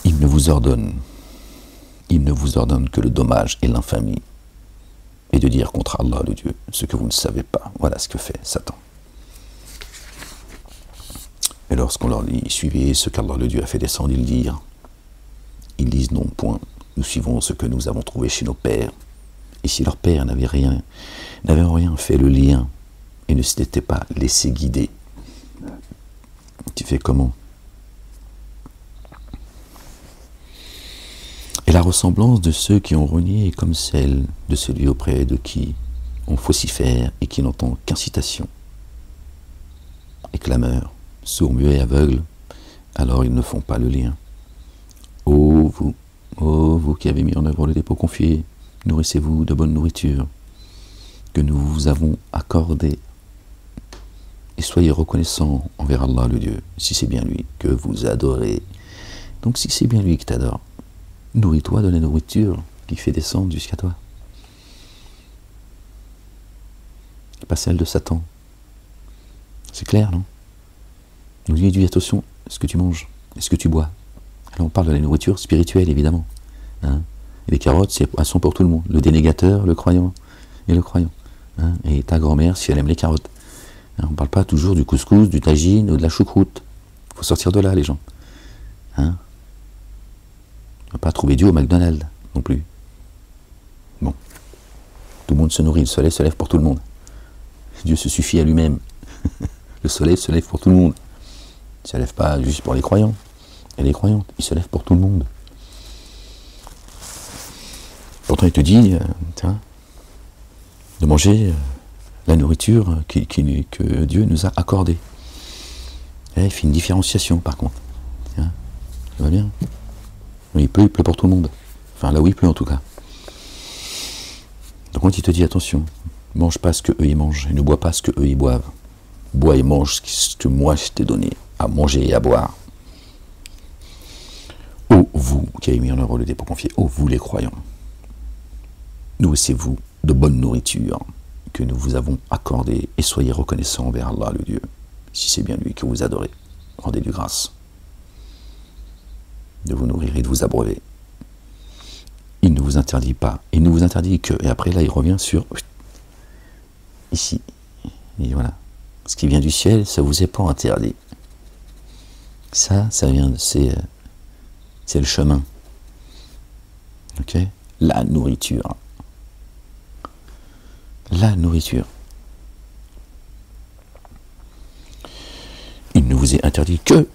Il ne vous ordonne que le dommage et l'infamie, et de dire contre Allah, le Dieu, ce que vous ne savez pas. Voilà ce que fait Satan. Et lorsqu'on leur dit, suivez ce qu'Allah, le Dieu, a fait descendre, ils disent non, point, nous suivons ce que nous avons trouvé chez nos pères. Et si leurs pères n'avaient rien fait le lien, et ne s'étaient pas laissés guider, tu fais comment? La ressemblance de ceux qui ont renié est comme celle de celui auprès de qui on vocifère et qui n'entend qu'incitation et clameur, sourds, muets, aveugles, alors ils ne font pas le lien. Ô vous qui avez mis en œuvre le dépôt confié, nourrissez-vous de bonne nourriture que nous vous avons accordée et soyez reconnaissants envers Allah le Dieu, si c'est bien lui que vous adorez. Donc si c'est bien lui qui t'adore, nourris-toi de la nourriture qui fait descendre jusqu'à toi. Et pas celle de Satan. C'est clair, non? Nous lui dit attention à ce que tu manges, à ce que tu bois. Alors on parle de la nourriture spirituelle, évidemment. Hein? Et les carottes, elles sont pour tout le monde. Le dénégateur, le croyant et le croyant. Hein? Et ta grand-mère, si elle aime les carottes. Hein? On ne parle pas toujours du couscous, du tagine ou de la choucroute. Il faut sortir de là, les gens. Hein? On ne va pas trouver Dieu au McDonald's, non plus. Bon. Tout le monde se nourrit, le soleil se lève pour tout le monde. Dieu se suffit à lui-même. Le soleil se lève pour tout le monde. Il ne se lève pas juste pour les croyants et les croyantes, il se lève pour tout le monde. Pourtant il te dit de manger la nourriture que Dieu nous a accordée. Et il fait une différenciation par contre. Ça va bien. Il pleut pour tout le monde. Enfin là où il pleut en tout cas. Donc il te dit attention, mange pas ce que eux ils mangent et ne bois pas ce que eux ils boivent. Bois et mange ce que moi je t'ai donné à manger et à boire. Ô vous qui avez mis en œuvre le dépôt confié, ô vous les croyants, nourrissez-vous de bonne nourriture que nous vous avons accordée et soyez reconnaissants envers Allah le Dieu, si c'est bien lui que vous adorez. Rendez-lui grâce de vous nourrir et de vous abreuver. Il ne vous interdit pas, il ne vous interdit que, et après là il revient sur ici, et voilà, ce qui vient du ciel, ça vous est pas interdit. Ça vient, c'est le chemin. Ok? La nourriture. La nourriture. Il ne vous est interdit que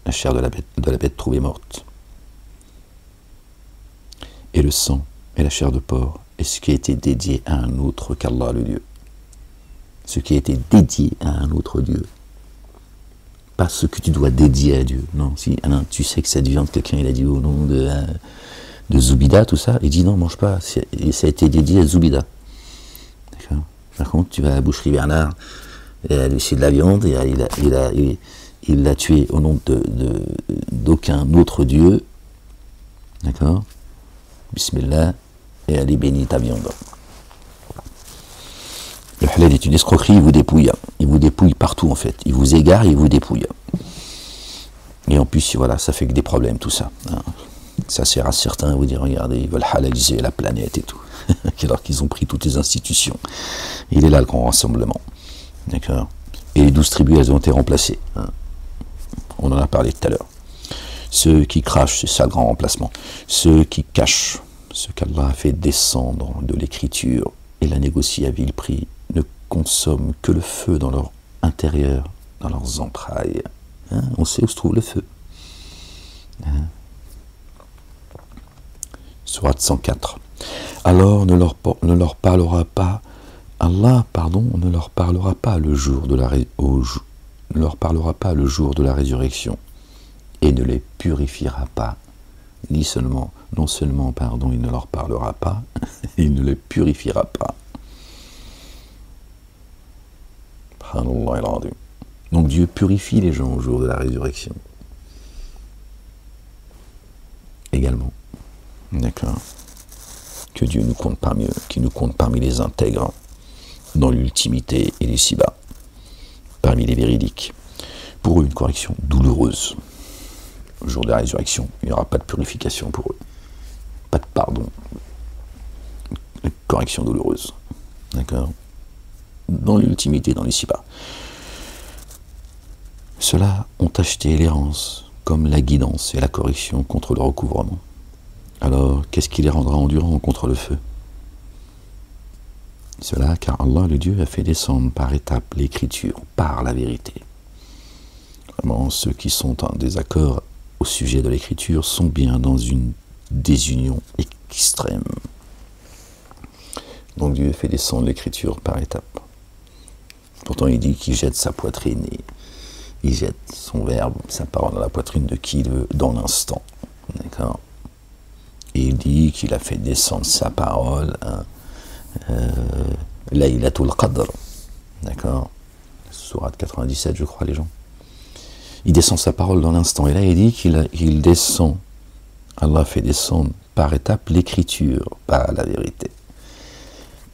la chair de la bête trouvée morte, et le sang, et la chair de porc, et ce qui a été dédié à un autre qu'Allah le Dieu. Ce qui a été dédié à un autre Dieu. Pas ce que tu dois dédier à Dieu. Non, si tu sais que cette viande, quelqu'un il a dit au nom de Zoubida, tout ça, il dit non, mange pas, ça a été dédié à Zoubida. D'accord. Par contre, tu vas à la boucherie Bernard, c'est de la viande, et il l'a tué au nom d'aucun autre Dieu. D'accord. Bismillah, et allez bénis ta viande. Le halal est une escroquerie, il vous dépouille. Il vous dépouille partout en fait. Il vous égare, il vous dépouille. Et en plus, voilà, ça fait que des problèmes tout ça. Ça sert à certains à vous dire, regardez, ils veulent halaliser la planète et tout. Alors qu'ils ont pris toutes les institutions. Il est là le grand rassemblement. D'accord. Et les 12 tribus, elles ont été remplacées. On en a parlé tout à l'heure. Ceux qui crachent, c'est ça le grand remplacement. Ceux qui cachent ce qu'Allah a fait descendre de l'écriture et la négocient à vil prix, ne consomment que le feu dans leur intérieur, dans leurs entrailles. On sait où se trouve le feu. Sourate 104. Alors ne leur parlera pas, Allah, ne leur parlera pas le jour de la résurrection et ne les purifiera pas. Non seulement, il ne leur parlera pas, il ne les purifiera pas. Donc Dieu purifie les gens au jour de la résurrection. Également. D'accord. Que Dieu nous compte parmi eux, qui nous compte parmi les intègres, dans l'ultimité et les si-bas, parmi les véridiques. Pour eux, une correction douloureuse. Au jour de la résurrection, il n'y aura pas de purification pour eux. Pas de pardon. Une correction douloureuse. D'accord. Dans l'ultimité, dans les si-bas. Ceux-là ont acheté l'errance comme la guidance et la correction contre le recouvrement. Alors, qu'est-ce qui les rendra endurants contre le feu? Cela, car Allah, le Dieu, a fait descendre par étapes l'écriture, par la vérité. Vraiment, ceux qui sont en désaccord au sujet de l'écriture sont bien dans une désunion extrême. Donc Dieu fait descendre l'écriture par étapes. Pourtant il dit qu'il jette sa poitrine et il jette son verbe, sa parole dans la poitrine de qui il veut dans l'instant. D'accord? Et il dit qu'il a fait descendre sa parole Laylatul Qadr. D'accord? Sourate 97, je crois, les gens. Il descend sa parole dans l'instant. Et là, il dit qu'il descend. Allah fait descendre par étapes l'écriture, pas la vérité.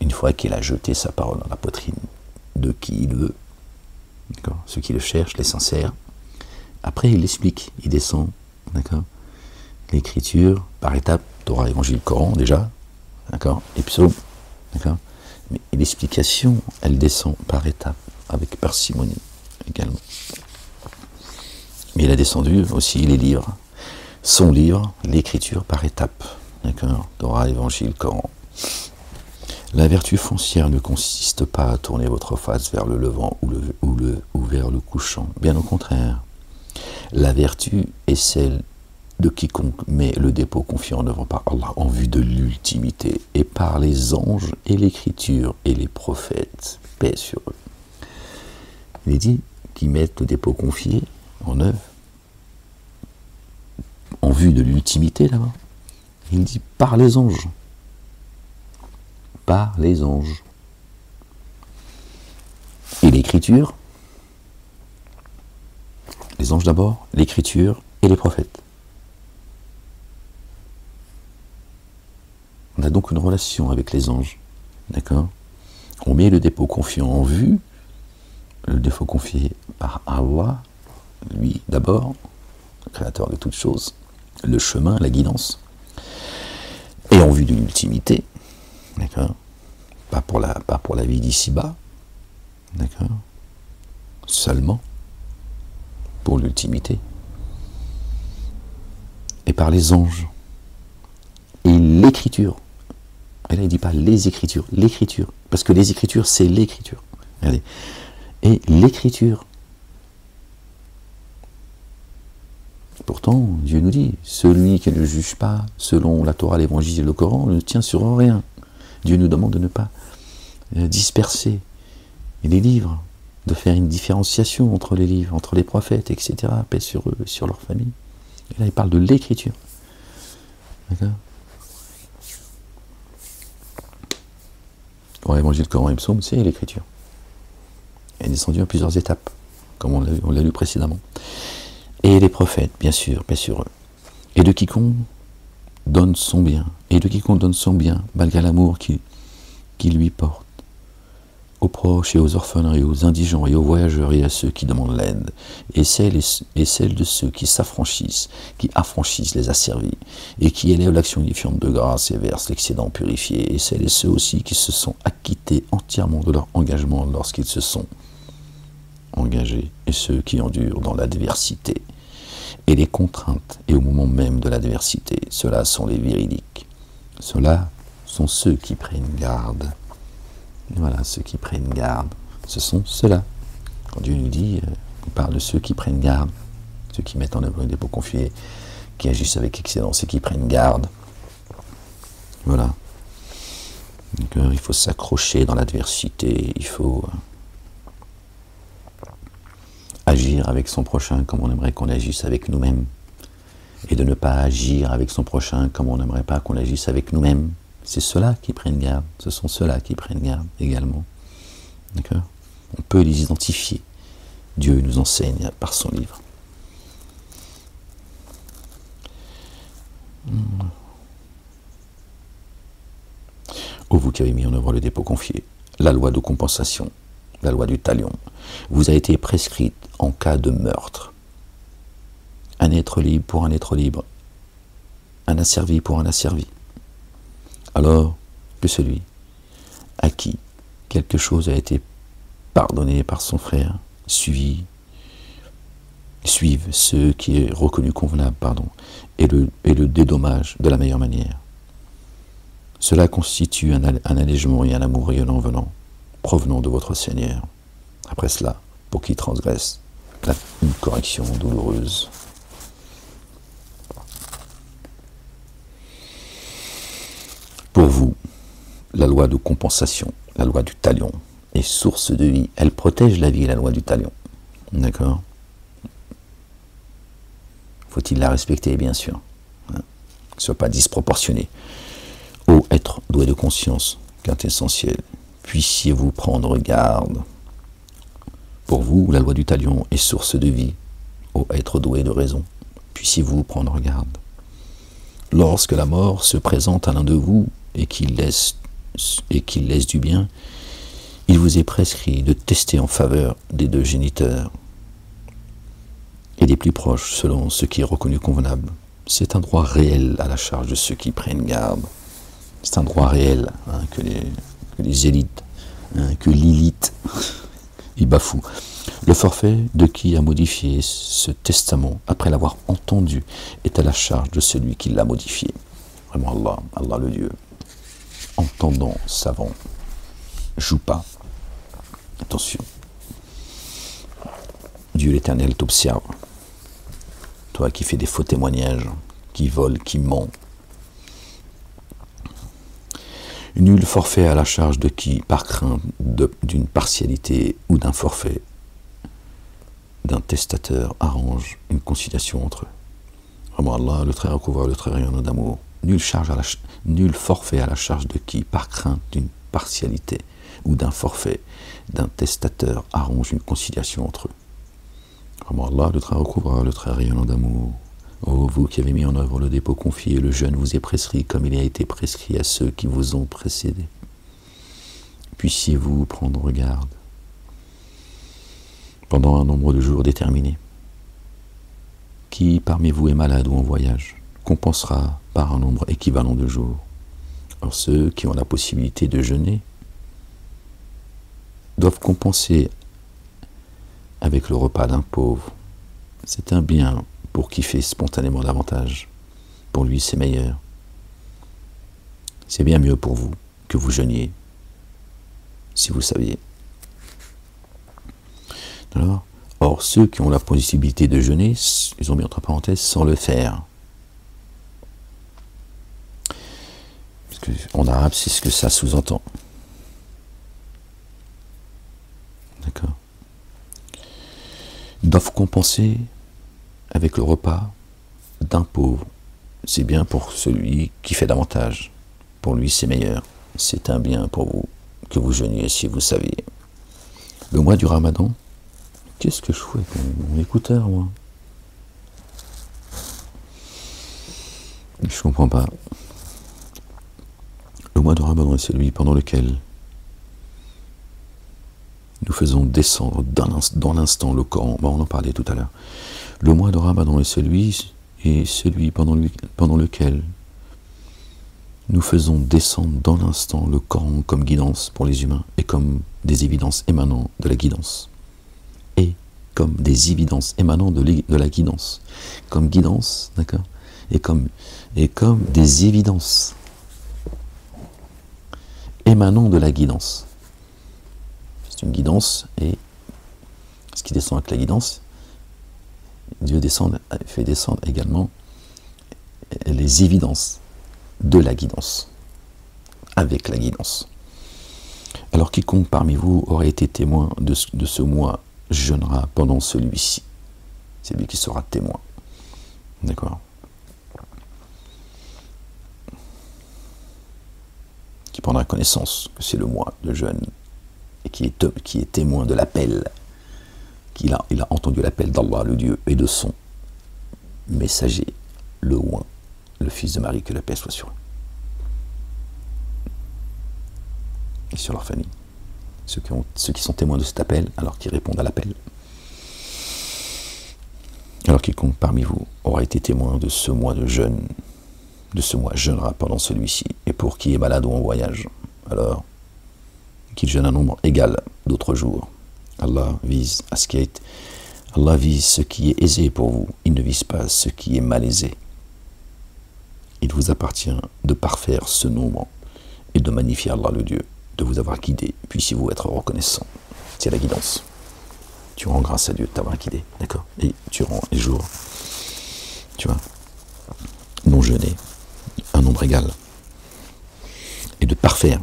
Une fois qu'il a jeté sa parole dans la poitrine de qui il veut, d'accord, ceux qui le cherchent, les sincères, après il explique, il descend, d'accord, l'écriture par étapes, Torah, Évangile, Coran déjà, d'accord, et psaumes, d'accord, mais l'explication, elle descend par étapes, avec parcimonie également. Mais il a descendu aussi les livres, son livre, l'écriture par étapes, d'accord, Torah, Évangile, Coran. La vertu foncière ne consiste pas à tourner votre face vers le levant ou vers le couchant. Bien au contraire. La vertu est celle de quiconque met le dépôt confié en œuvre par Allah en vue de l'ultimité et par les anges et l'écriture et les prophètes. Paix sur eux. Il est dit qu'ils mettent le dépôt confié en œuvre en vue de l'ultimité là-bas. Il dit par les anges. Par les anges. Et l'écriture, les anges d'abord, l'écriture et les prophètes. On a donc une relation avec les anges, d'accord? On met le dépôt confiant en vue, le dépôt confié par Allah, lui d'abord, le créateur de toutes choses, le chemin, la guidance, et en vue de l'ultimité, d'accord? Pas pour la vie d'ici-bas, d'accord? Seulement pour l'ultimité. Et par les anges. Et l'écriture. Et là, il ne dit pas les écritures, l'écriture. Parce que les écritures, c'est l'écriture. Regardez. Et l'écriture. Pourtant, Dieu nous dit, celui qui ne juge pas selon la Torah, l'Évangile et le Coran ne tient sur rien. Dieu nous demande de ne pas disperser les livres, de faire une différenciation entre les livres, entre les prophètes, etc. Paix sur eux, sur leur famille. Et là, il parle de l'écriture. D'accord? Pour l'Évangile, Coran et Psaume, c'est l'écriture. Elle est descendue en plusieurs étapes, comme on l'a lu précédemment. Et les prophètes, bien sûr, paix sur eux. Et de quiconque donne son bien, et de quiconque donne son bien, malgré l'amour qu'il lui porte, aux proches et aux orphelins et aux indigents et aux voyageurs et à ceux qui demandent l'aide, et celle de ceux qui s'affranchissent, qui affranchissent les asservis, et qui élèvent l'action unifiante de grâce et versent l'excédent purifié, et celles et ceux aussi qui se sont acquittés entièrement de leur engagement lorsqu'ils se sont engagés, et ceux qui endurent dans l'adversité et les contraintes, et au moment même de l'adversité, ceux-là sont les véridiques. Ceux-là sont ceux qui prennent garde. Et voilà, ceux qui prennent garde, ce sont ceux-là. Quand Dieu nous dit, il parle de ceux qui prennent garde, ceux qui mettent en œuvre le dépôt confié, qui agissent avec excellence et qui prennent garde. Voilà. Donc, il faut s'accrocher dans l'adversité, il faut agir avec son prochain comme on aimerait qu'on agisse avec nous-mêmes, et de ne pas agir avec son prochain comme on n'aimerait pas qu'on agisse avec nous-mêmes. C'est ceux-là qui prennent garde, ce sont ceux-là qui prennent garde également. D'accord? On peut les identifier. Dieu nous enseigne par son livre. Ô vous qui avez mis en œuvre le dépôt confié, la loi de compensation, la loi du talion, vous a été prescrite en cas de meurtre. Un être libre pour un être libre, un asservi pour un asservi. Alors que celui à qui quelque chose a été pardonné par son frère suive ce qui est reconnu convenable, et le dédommage de la meilleure manière. Cela constitue un allègement et un amour rayonnant provenant de votre Seigneur. Après cela, pour qui transgresse, une correction douloureuse. Pour vous, la loi de compensation, la loi du talion, est source de vie. Elle protège la vie, la loi du talion. D'accord? Faut-il la respecter, bien sûr. Hein, que ce ne soit pas disproportionné. Ô être doué de conscience, quintessentiel, puissiez-vous prendre garde. Pour vous, la loi du talion est source de vie. Ô être doué de raison, puissiez-vous prendre garde. Lorsque la mort se présente à l'un de vous et qu'il laisse du bien, il vous est prescrit de tester en faveur des deux géniteurs et des plus proches selon ce qui est reconnu convenable. C'est un droit réel à la charge de ceux qui prennent garde. C'est un droit réel hein, que les élites, hein, que l'élite, y bafouent. Le forfait de qui a modifié ce testament après l'avoir entendu est à la charge de celui qui l'a modifié. Vraiment Allah, Allah le Dieu. Entendant, savant, joue pas. Attention. Dieu l'Éternel t'observe. Toi qui fais des faux témoignages, qui vole, qui ment. Nul forfait à la charge de qui, par crainte d'une partialité ou d'un forfait, d'un testateur arrange une conciliation entre eux. Vraiment Allah, le très recouvert, le très rayonnant d'amour. Nul forfait à la charge de qui, par crainte d'une partialité ou d'un forfait, d'un testateur arrange une conciliation entre eux. Vraiment Allah, le très recouvert, le très rayonnant d'amour. Ô vous qui avez mis en œuvre le dépôt confié, le jeûne vous est prescrit comme il a été prescrit à ceux qui vous ont précédés. Puissiez-vous prendre garde pendant un nombre de jours déterminé. Qui parmi vous est malade ou en voyage compensera par un nombre équivalent de jours. Or ceux qui ont la possibilité de jeûner doivent compenser avec le repas d'un pauvre. C'est un bien pour qui fait spontanément davantage. Pour lui, c'est meilleur. C'est bien mieux pour vous que vous jeûniez, si vous saviez. Alors, or, ceux qui ont la possibilité de jeûner, ils ont mis entre parenthèses, sans le faire. Parce que, en arabe, c'est ce que ça sous-entend. D'accord? Ils doivent compenser avec le repas d'un pauvre. C'est bien pour celui qui fait davantage. Pour lui, c'est meilleur. C'est un bien pour vous que vous jeûniez, si vous saviez. Le mois du Ramadan, qu'est-ce que je fais avec mon écouteur, moi? Je comprends pas. Le mois de Ramadan est celui pendant lequel nous faisons descendre dans l'instant le Coran. Bon, on en parlait tout à l'heure. Le mois de Ramadan est celui pendant lequel nous faisons descendre dans l'instant le Coran comme guidance pour les humains et comme des évidences émanant de la guidance. Et comme des évidences émanant de la guidance. Comme guidance, d'accord? Et comme des évidences émanant de la guidance. C'est une guidance, et ce qui descend avec la guidance, Dieu fait descendre également les évidences de la guidance, avec la guidance. Alors quiconque parmi vous aurait été témoin de ce mois jeûnera pendant celui-ci. C'est lui qui sera témoin. D'accord? Qui prendra connaissance que c'est le mois de jeûne et qui est témoin de l'appel. Il a entendu l'appel d'Allah, le Dieu, et de son messager, le Oint, le fils de Marie, que la paix soit sur eux. Et sur leur famille. Ceux qui sont témoins de cet appel, alors qu'ils répondent à l'appel. Alors quiconque parmi vous aura été témoin de ce mois de jeûne, de ce mois jeûnera pendant celui-ci, et pour qui est malade ou en voyage, alors qu'il jeûne un nombre égal d'autres jours. Allah vise ce qui est aisé pour vous, il ne vise pas ce qui est malaisé. Il vous appartient de parfaire ce nombre et de magnifier Allah le Dieu, de vous avoir guidé, puissiez-vous être reconnaissant. C'est la guidance. Tu rends grâce à Dieu de t'avoir guidé, d'accord? Et tu rends les jours, tu vois, non jeûnés, un nombre égal. parfaire.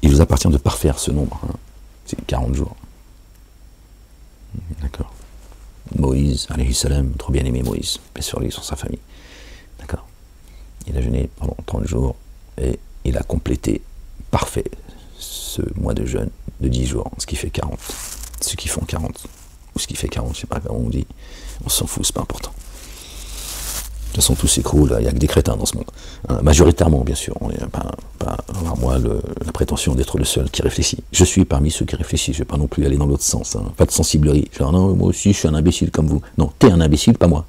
Il vous appartient de parfaire ce nombre. Hein. C'est 40 jours. D'accord. Moïse, alayhi salam, trop bien aimé Moïse, paix sur lui, sur sa famille. D'accord. Il a jeûné pendant 30 jours et il a complété parfait ce mois de jeûne de 10 jours, ce qui fait 40. Ceux qui font 40, ou ce qui fait 40, je ne sais pas comment on dit, on s'en fout, c'est pas important. De toute façon, tout s'écroule, il n'y a que des crétins dans ce monde. Hein, majoritairement, bien sûr. On n'est pas avoir moi la prétention d'être le seul qui réfléchit. Je suis parmi ceux qui réfléchissent, je ne vais pas non plus aller dans l'autre sens. Hein. Pas de sensiblerie. Genre, non, moi aussi, je suis un imbécile comme vous. Non, t'es un imbécile, pas moi.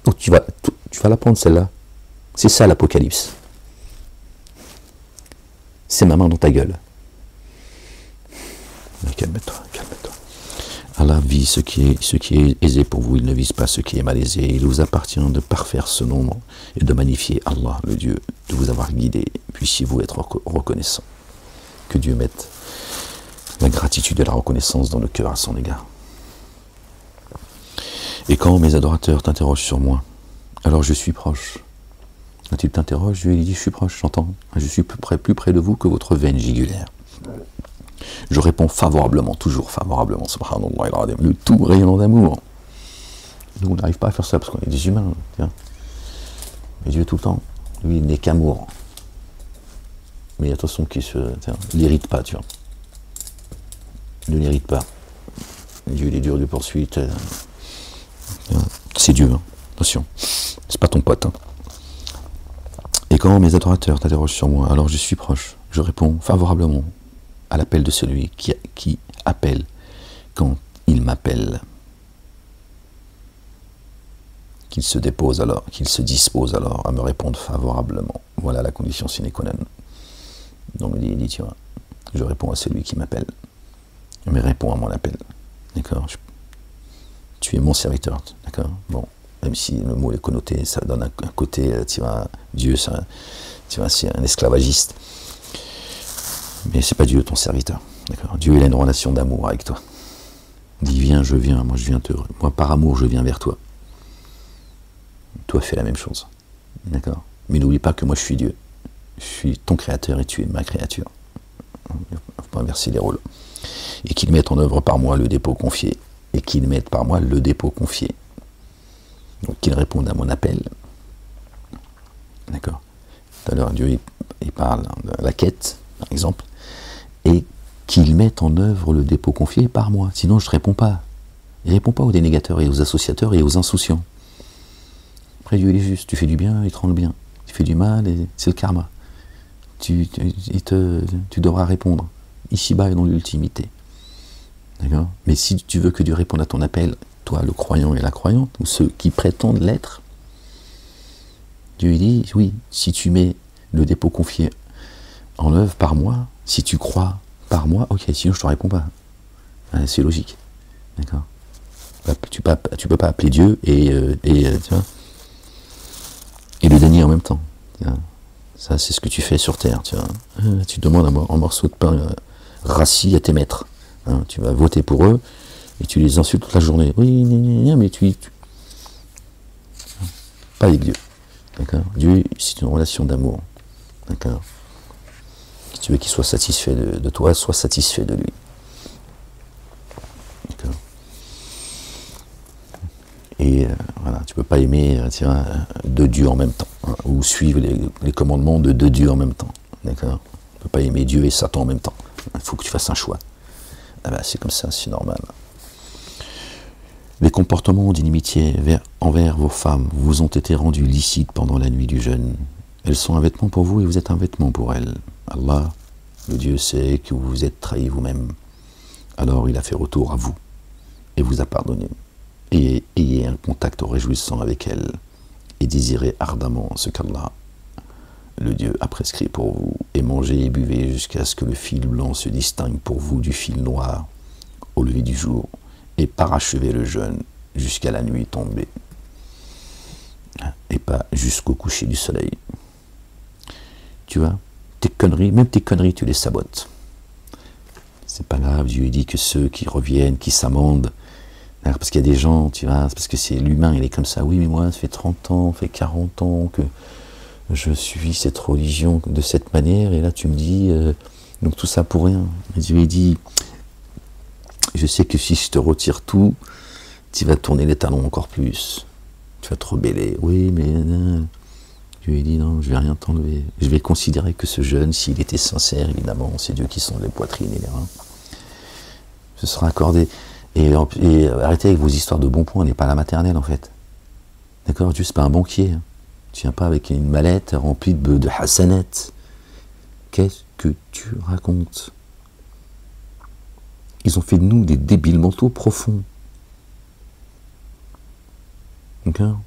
Donc tu vas la prendre celle-là. C'est ça l'Apocalypse. C'est ma main dans ta gueule. Calme-toi, calme-toi. Allah vise ce qui est aisé pour vous, il ne vise pas ce qui est malaisé. Il vous appartient de parfaire ce nombre et de magnifier Allah, le Dieu, de vous avoir guidé. Puissiez-vous être reconnaissant. Que Dieu mette la gratitude et la reconnaissance dans le cœur à son égard. Et quand mes adorateurs t'interrogent sur moi, alors je suis proche. Quand ils t'interrogent, je lui dis, je suis proche, j'entends. Je suis plus près de vous que votre veine jugulaire. Je réponds favorablement, toujours favorablement, subhanallah, le tout rayonnant d'amour. Nous, on n'arrive pas à faire ça parce qu'on est des humains. Tiens. Mais Dieu tout le temps, lui, il n'est qu'amour. Mais attention qu'il ne l'irrite pas, tu vois. Il ne l'irrite pas. Dieu, il est dur de poursuite. C'est Dieu, hein. Attention. C'est pas ton pote. Hein. Et quand mes adorateurs t'interrogent sur moi, alors je suis proche. Je réponds favorablement à l'appel de celui qui appelle quand il m'appelle. Qu'il se dépose alors, qu'il se dispose alors à me répondre favorablement. Voilà la condition sine qua non. Donc il dit, tu vois, je réponds à celui qui m'appelle. Mais réponds à mon appel. D'accord. Tu es mon serviteur. D'accord. Bon, même si le mot est connoté, ça donne un côté, tu vois, Dieu, c'est un esclavagiste. Mais c'est pas Dieu ton serviteur. D'accord. Dieu, il a une relation d'amour avec toi. Il dit, viens, je viens, moi je viens te. Moi par amour, je viens vers toi. Toi, fais la même chose. D'accord. Mais n'oublie pas que moi je suis Dieu. Je suis ton créateur et tu es ma créature. Il ne faut pas inverser les rôles. Et qu'il mette en œuvre par moi le dépôt confié. Et qu'il mette par moi le dépôt confié. Donc qu'il réponde à mon appel. D'accord. Tout à l'heure, Dieu, il parle de la quête, par exemple. Et qu'il mette en œuvre le dépôt confié par moi. Sinon, je ne réponds pas. Il ne répond pas aux dénégateurs et aux associateurs et aux insouciants. Après, Dieu, il est juste. Tu fais du bien, il te rend le bien. Tu fais du mal, et c'est le karma. Tu devras répondre. Ici-bas et dans l'ultimité. D'accord. Mais si tu veux que Dieu réponde à ton appel, toi, le croyant et la croyante, ou ceux qui prétendent l'être, Dieu il dit, oui, si tu mets le dépôt confié en œuvre par moi, si tu crois par moi, ok, sinon je ne te réponds pas. C'est logique. D'accord. Tu peux pas appeler Dieu et tu vois, et le dénier en même temps. Tu vois. Ça, c'est ce que tu fais sur Terre. Tu vois. Tu demandes un morceau de pain rassis à tes maîtres. Hein, tu vas voter pour eux et tu les insultes toute la journée. Oui, mais tu... Pas avec Dieu. D'accord. Dieu, c'est une relation d'amour. D'accord. Si tu veux qu'il soit satisfait de toi, sois satisfait de lui. D'accord. Et voilà, tu ne peux pas aimer deux dieux en même temps, hein, ou suivre les commandements de deux dieux en même temps. D'accord. Tu ne peux pas aimer Dieu et Satan en même temps. Il faut que tu fasses un choix. Ah ben, c'est comme ça, c'est normal. Les comportements d'inimitié envers vos femmes vous ont été rendus licites pendant la nuit du jeûne. Elles sont un vêtement pour vous et vous êtes un vêtement pour elles. Allah, le Dieu, sait que vous vous êtes trahi vous-même. Alors il a fait retour à vous et vous a pardonné. Et ayez un contact réjouissant avec elles et désirez ardemment ce qu'Allah, le Dieu, a prescrit pour vous, et mangez et buvez jusqu'à ce que le fil blanc se distingue pour vous du fil noir au lever du jour, et parachevez le jeûne jusqu'à la nuit tombée, et pas jusqu'au coucher du soleil. Tu vois, tes conneries, même tes conneries, tu les sabotes. C'est pas grave, Dieu dit que ceux qui reviennent, qui s'amendent, parce qu'il y a des gens, tu vois, parce que c'est l'humain, il est comme ça. Oui, mais moi, ça fait 30 ans, ça fait 40 ans que je suis cette religion de cette manière, et là tu me dis, donc tout ça pour rien. Et Dieu lui dit, je sais que si je te retire tout, tu vas tourner les talons encore plus. Tu vas te rebeller. Oui, mais Dieu lui dit, non, je vais rien t'enlever. Je vais considérer que ce jeûne, s'il était sincère, évidemment, c'est Dieu qui sonde les poitrines et les reins, ce sera accordé. Et arrêtez avec vos histoires de bons points, on n'est pas à la maternelle en fait. D'accord? Dieu, c'est pas un banquier. Hein. Tu viens pas avec une mallette remplie de hassanettes. Qu'est-ce que tu racontes? Ils ont fait de nous des débiles mentaux profonds. D'accord?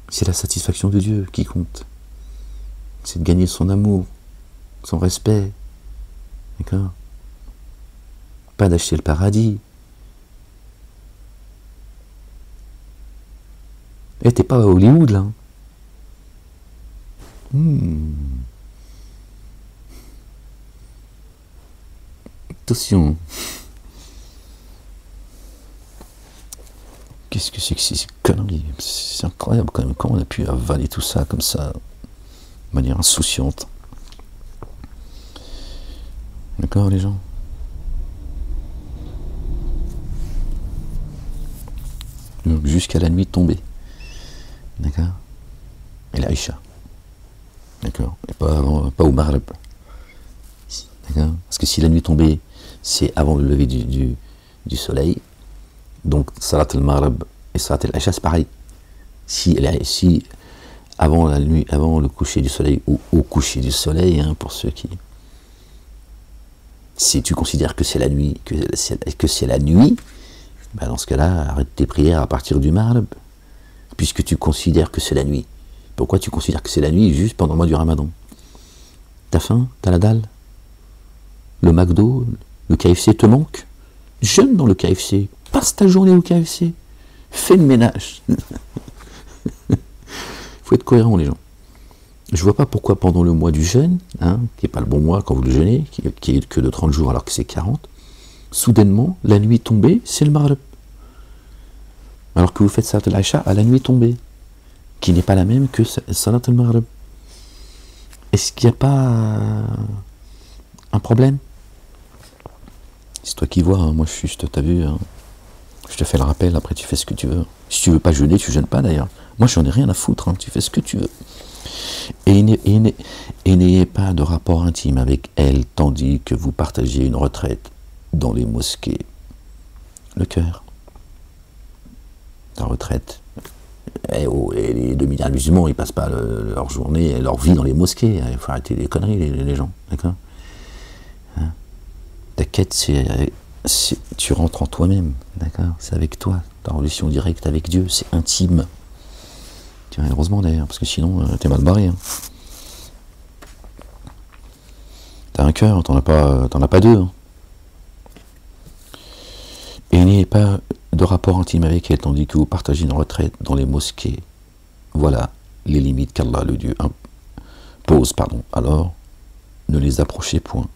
C'est la satisfaction de Dieu qui compte. C'est de gagner son amour, son respect. D'accord? Pas d'acheter le paradis. Et t'es pas à Hollywood là. Attention. Qu'est-ce que c'est que ces conneries? C'est incroyable quand même, comment on a pu avaler tout ça comme ça, de manière insouciante. D'accord les gens? Donc jusqu'à la nuit tombée. D'accord? Et l'Aïcha. D'accord? Et pas au Maghreb. D'accord? Parce que si la nuit tombée, c'est avant le lever du soleil, donc Salat al-Maghrib et Salat al-Aïcha, c'est pareil. Si avant la nuit, avant le coucher du soleil, ou au coucher du soleil, hein, pour ceux qui... Si tu considères que c'est la nuit, ben dans ce cas-là, arrête tes prières à partir du Maghrib, puisque tu considères que c'est la nuit. Pourquoi tu considères que c'est la nuit juste pendant le mois du Ramadan? T'as faim? T'as la dalle? Le McDo, le KFC te manque? Jeûne dans le KFC. Passe ta journée au KFC. Fais le ménage. Faut être cohérent, les gens. Je vois pas pourquoi pendant le mois du jeûne, hein, qui n'est pas le bon mois quand vous le jeûnez, qui est que de 30 jours alors que c'est 40, soudainement, la nuit tombée, c'est le Maghrib. Alors que vous faites Salat al-Aïcha à la nuit tombée, qui n'est pas la même que Salat al-Maghrib. Est-ce qu'il n'y a pas un problème? C'est toi qui vois, hein. Moi je suis juste, t'as vu, hein. Je te fais le rappel, après tu fais ce que tu veux. Si tu veux pas jeûner, tu jeûnes pas d'ailleurs. Moi j'en ai rien à foutre, hein. Tu fais ce que tu veux. Et n'ayez pas de rapport intime avec elle, tandis que vous partagez une retraite dans les mosquées. Le cœur. La retraite. Et les demi-musulmans, ils passent pas leur journée, leur vie dans les mosquées. Il faut arrêter les conneries, les gens. D'accord? Hein? Ta quête, tu rentres en toi-même. D'accord? C'est avec toi. Ta relation directe avec Dieu, c'est intime. Tiens, heureusement d'ailleurs, parce que sinon, t'es mal barré. Hein. T'as un cœur, t'en as pas deux. Hein. Et n'ayez pas de rapport intime avec elle, tandis que vous partagez une retraite dans les mosquées. Voilà les limites qu'Allah, le Dieu, pose. Alors, ne les approchez point.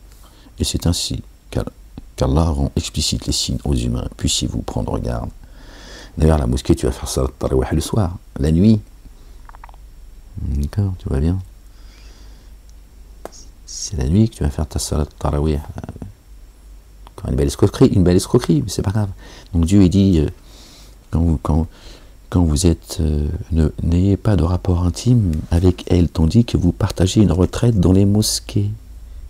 Et c'est ainsi qu'Allah rend explicite les signes aux humains. Puissiez-vous prendre garde. D'ailleurs, la mosquée, tu vas faire ça le soir, la nuit. D'accord, tu vois bien. C'est la nuit que tu vas faire ta salat tarawih. Une belle escroquerie, mais c'est pas grave. Donc Dieu il dit, quand vous êtes, n'ayez pas de rapport intime avec elle, tandis que vous partagez une retraite dans les mosquées.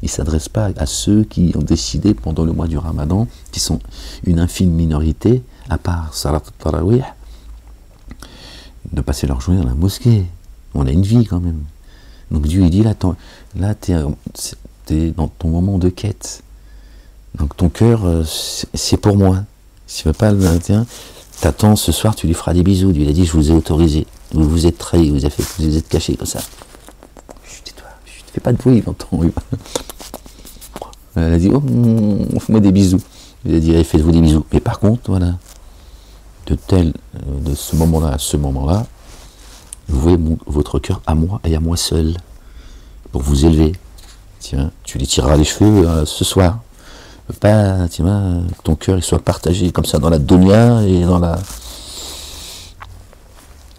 Il ne s'adresse pas à ceux qui ont décidé pendant le mois du Ramadan, qui sont une infime minorité, à part Salat Tarawih, de passer leur journée dans la mosquée. On a une vie quand même. Donc Dieu il dit, là t'es dans ton moment de quête. Donc ton cœur, c'est pour moi. Si tu ne veux pas le matin, t'attends ce soir, tu lui feras des bisous. Dieu il a dit, je vous ai autorisé. Vous vous êtes trahi, vous vous êtes caché comme ça. Chut, tais-toi, chut, fais pas de bruit dans ton... Elle a dit, oh, fais-moi des bisous. Il a dit, allez, faites-vous des bisous. Mais par contre, voilà, de ce moment-là à ce moment-là, vous voyez votre cœur à moi et à moi seul, pour vous élever. Tiens, tu lui tireras les cheveux ce soir. Pas, tu vois, que ton cœur il soit partagé comme ça dans la dunya et dans la...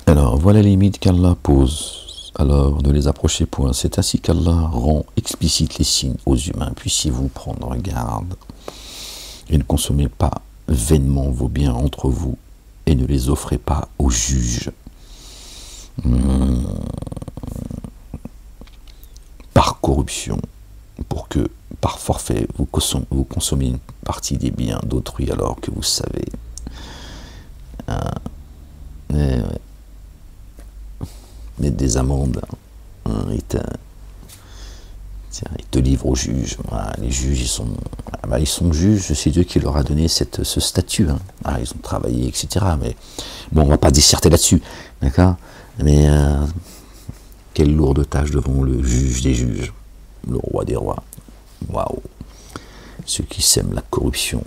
Alors, voilà les limites qu'Allah pose. alors ne les approchez point. C'est ainsi qu'Allah rend explicite les signes aux humains. Puissiez-vous prendre garde et ne consommez pas vainement vos biens entre vous et ne les offrez pas aux juges par corruption, pour que par forfait vous consommiez une partie des biens d'autrui alors que vous savez. Mettre des amendes, ils te livrent aux juges. Les juges, ils sont juges, c'est Dieu qui leur a donné ce statut. Ils ont travaillé, etc. Mais bon, on ne va pas disserter là-dessus, d'accord? Mais quelle lourde tâche devant le juge des juges, le roi des rois. Waouh! Ceux qui sèment la corruption,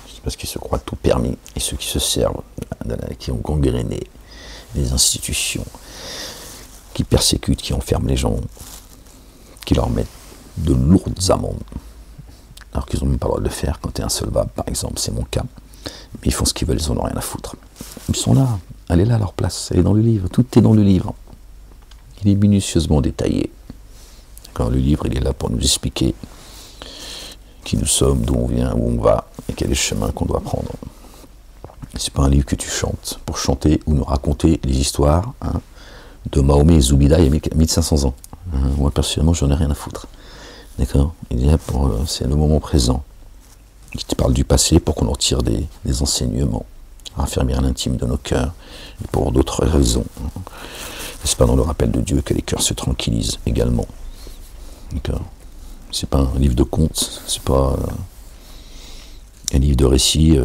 c'est parce qu'ils se croient tout permis, et ceux qui se servent, qui ont gangréné les institutions, qui persécutent, qui enferment les gens, qui leur mettent de lourdes amendes, alors qu'ils n'ont même pas le droit de le faire quand tu es insolvable, par exemple, c'est mon cas. Mais ils font ce qu'ils veulent, ils n'en ont rien à foutre. Ils sont là, elle est là à leur place, elle est dans le livre, tout est dans le livre. Il est minutieusement détaillé. Quand le livre, il est là pour nous expliquer qui nous sommes, d'où on vient, où on va, et quel est le chemin qu'on doit prendre. C'est pas un livre que tu chantes pour chanter ou nous raconter les histoires de Mahomet et Zoubida il y a 1500 ans. Moi, personnellement, j'en ai rien à foutre. D'accord? C'est le moment présent qui te parle du passé pour qu'on en tire des enseignements, raffermir l'intime de nos cœurs, et pour d'autres raisons. C'est pas dans le rappel de Dieu que les cœurs se tranquillisent également. D'accord? C'est pas un livre de contes, c'est pas un livre de récits.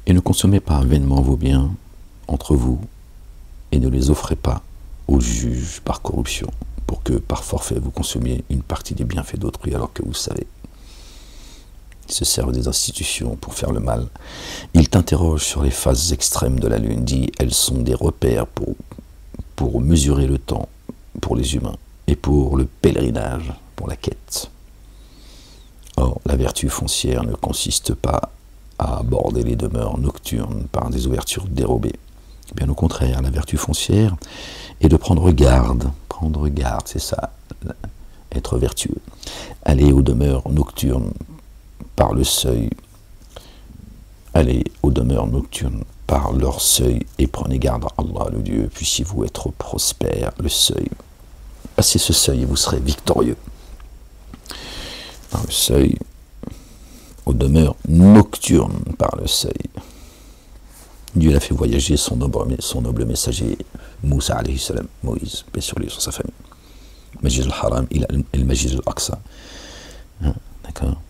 Et ne consommez pas vainement vos biens entre vous et ne les offrez pas aux juges par corruption, pour que par forfait vous consommiez une partie des bienfaits d'autrui alors que vous savez. Ils se servent des institutions pour faire le mal. Ils t'interrogent sur les phases extrêmes de la lune, dit elles sont des repères pour mesurer le temps pour les humains et pour le pèlerinage, pour la quête. Or, la vertu foncière ne consiste pas à aborder les demeures nocturnes par des ouvertures dérobées. Bien au contraire, la vertu foncière est de prendre garde, c'est ça, être vertueux. Aller aux demeures nocturnes par le seuil, allez aux demeures nocturnes par leur seuil et prenez garde à Allah le Dieu, puissiez-vous être prospère, le seuil. Passez ce seuil et vous serez victorieux. Par le seuil, aux demeures nocturnes par le seuil. Dieu l'a fait voyager son noble messager Moussa alayhi salam, Moïse, paix sur lui, sur sa famille. Majid al-Haram, il a le Majid al-Aqsa. D'accord?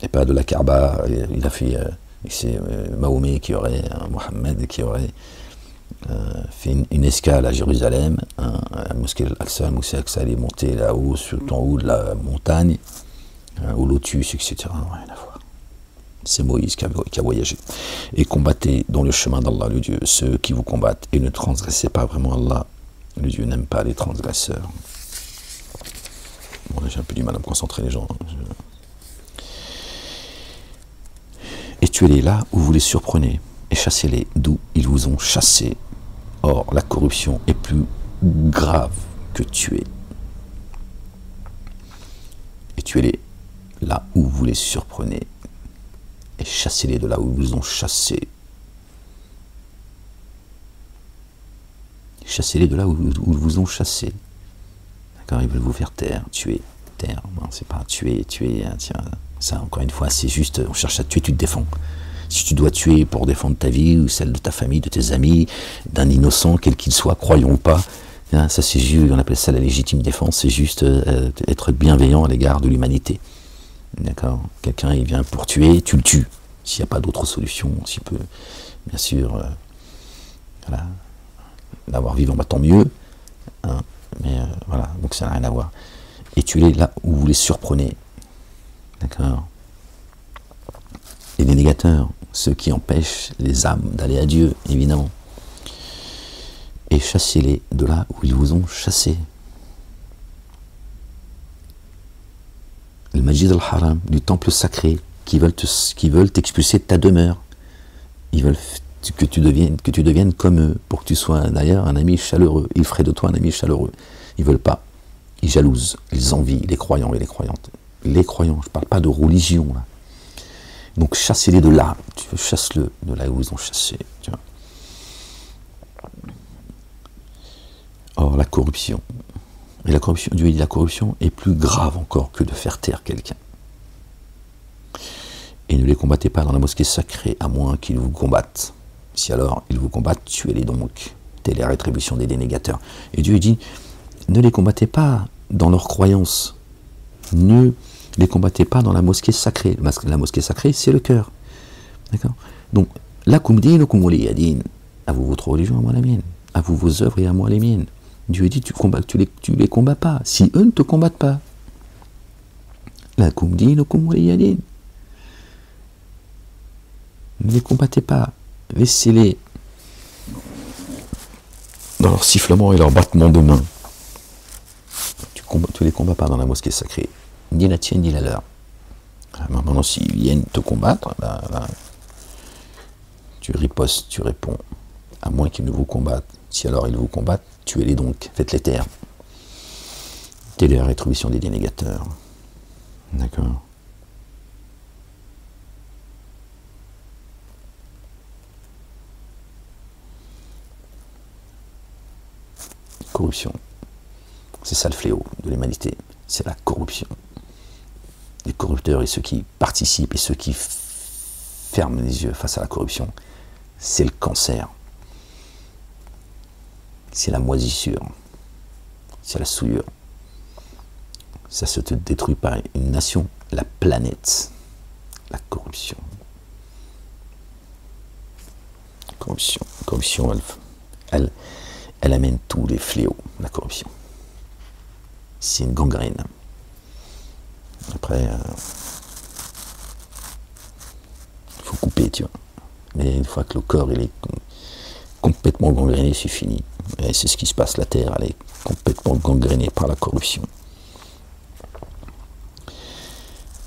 Et pas de la Kaaba, il a fait, c'est Mahomet qui aurait, Mohammed qui aurait fait une escale à Jérusalem, à la mosquée al-Aqsa. Moussa al-Aqsa, il est monté là-haut, tout en haut de la montagne, au lotus, etc. Rien à voir. C'est Moïse qui a voyagé. Et combattez dans le chemin d'Allah, le Dieu, ceux qui vous combattent, et ne transgressez pas vraiment Allah. Le Dieu n'aime pas les transgresseurs. Bon, là, j'ai un peu du mal à me concentrer, les gens. Et tuez-les là où vous les surprenez, et chassez-les d'où ils vous ont chassé. Or, la corruption est plus grave que tuer. Et tuez-les là où vous les surprenez, et chassez-les de là où ils vous ont chassé. Chassez-les de là où ils vous ont chassé. D'accord, ils veulent vous faire taire, tuer, taire. Non, c'est pas tuer, hein, tiens. Ça, encore une fois, c'est juste, on cherche à tuer, tu te défends. Si tu dois tuer pour défendre ta vie, ou celle de ta famille, de tes amis, d'un innocent, quel qu'il soit, croyons ou pas, hein, ça c'est juste, on appelle ça la légitime défense, c'est juste être bienveillant à l'égard de l'humanité. D'accord? Quelqu'un, il vient pour tuer, tu le tues. S'il n'y a pas d'autre solution, s'il peut, bien sûr, voilà, l'avoir vivant, bah, tant mieux. Hein, mais voilà, donc ça n'a rien à voir. Et tuez-les là où vous les surprenez. D'accord? Et les négateurs, ceux qui empêchent les âmes d'aller à Dieu, évidemment. Et chassez-les de là où ils vous ont chassé. Le Majid al-Haram, du temple sacré, qui veulent t'expulser de ta demeure. Ils veulent que tu deviennes comme eux, pour que tu sois d'ailleurs un ami chaleureux. Ils feraient de toi un ami chaleureux. Ils veulent pas. Ils jalousent, ils envient les croyants et les croyantes. Les croyants, je ne parle pas de religion là. Donc chassez-les de là. Tu veux, chasse-le de là où ils ont chassé. Tu vois. Or, la corruption. Et la corruption, Dieu dit, la corruption est plus grave encore que de faire taire quelqu'un. Et ne les combattez pas dans la mosquée sacrée, à moins qu'ils vous combattent. Si alors ils vous combattent, tuez-les donc. Telle est la rétribution des dénégateurs. Et Dieu dit, ne les combattez pas dans leurs croyances. Ne les combattez pas dans la mosquée sacrée. La mosquée sacrée, c'est le cœur. D'accord? Donc, lakum dinukum waliya din. À vous votre religion, à moi la mienne. À vous vos œuvres et à moi les miennes. Dieu dit, tu les combats pas. Si eux ne te combattent pas. Lakum dinukum waliya din. Ne les combattez pas. Laissez-les dans leur sifflement et leur battement de main. Tu les combats pas dans la mosquée sacrée. Ni la tienne, ni la leur. Maintenant, s'ils viennent te combattre, là, tu ripostes, tu réponds. À moins qu'ils ne vous combattent. Si alors ils vous combattent, tuez-les donc. Faites-les taire. Telle est la rétribution des dénégateurs. D'accord? Corruption. C'est ça le fléau de l'humanité. C'est la corruption. Les corrupteurs et ceux qui participent et ceux qui ferment les yeux face à la corruption, c'est le cancer. C'est la moisissure. C'est la souillure. Ça se te détruit par une nation, la planète. La corruption. Corruption, elle amène tous les fléaux, la corruption. C'est une gangrène. Après, il faut couper, tu vois. Mais une fois que le corps il est complètement gangréné, c'est fini. Et c'est ce qui se passe, la terre, elle est complètement gangrénée par la corruption.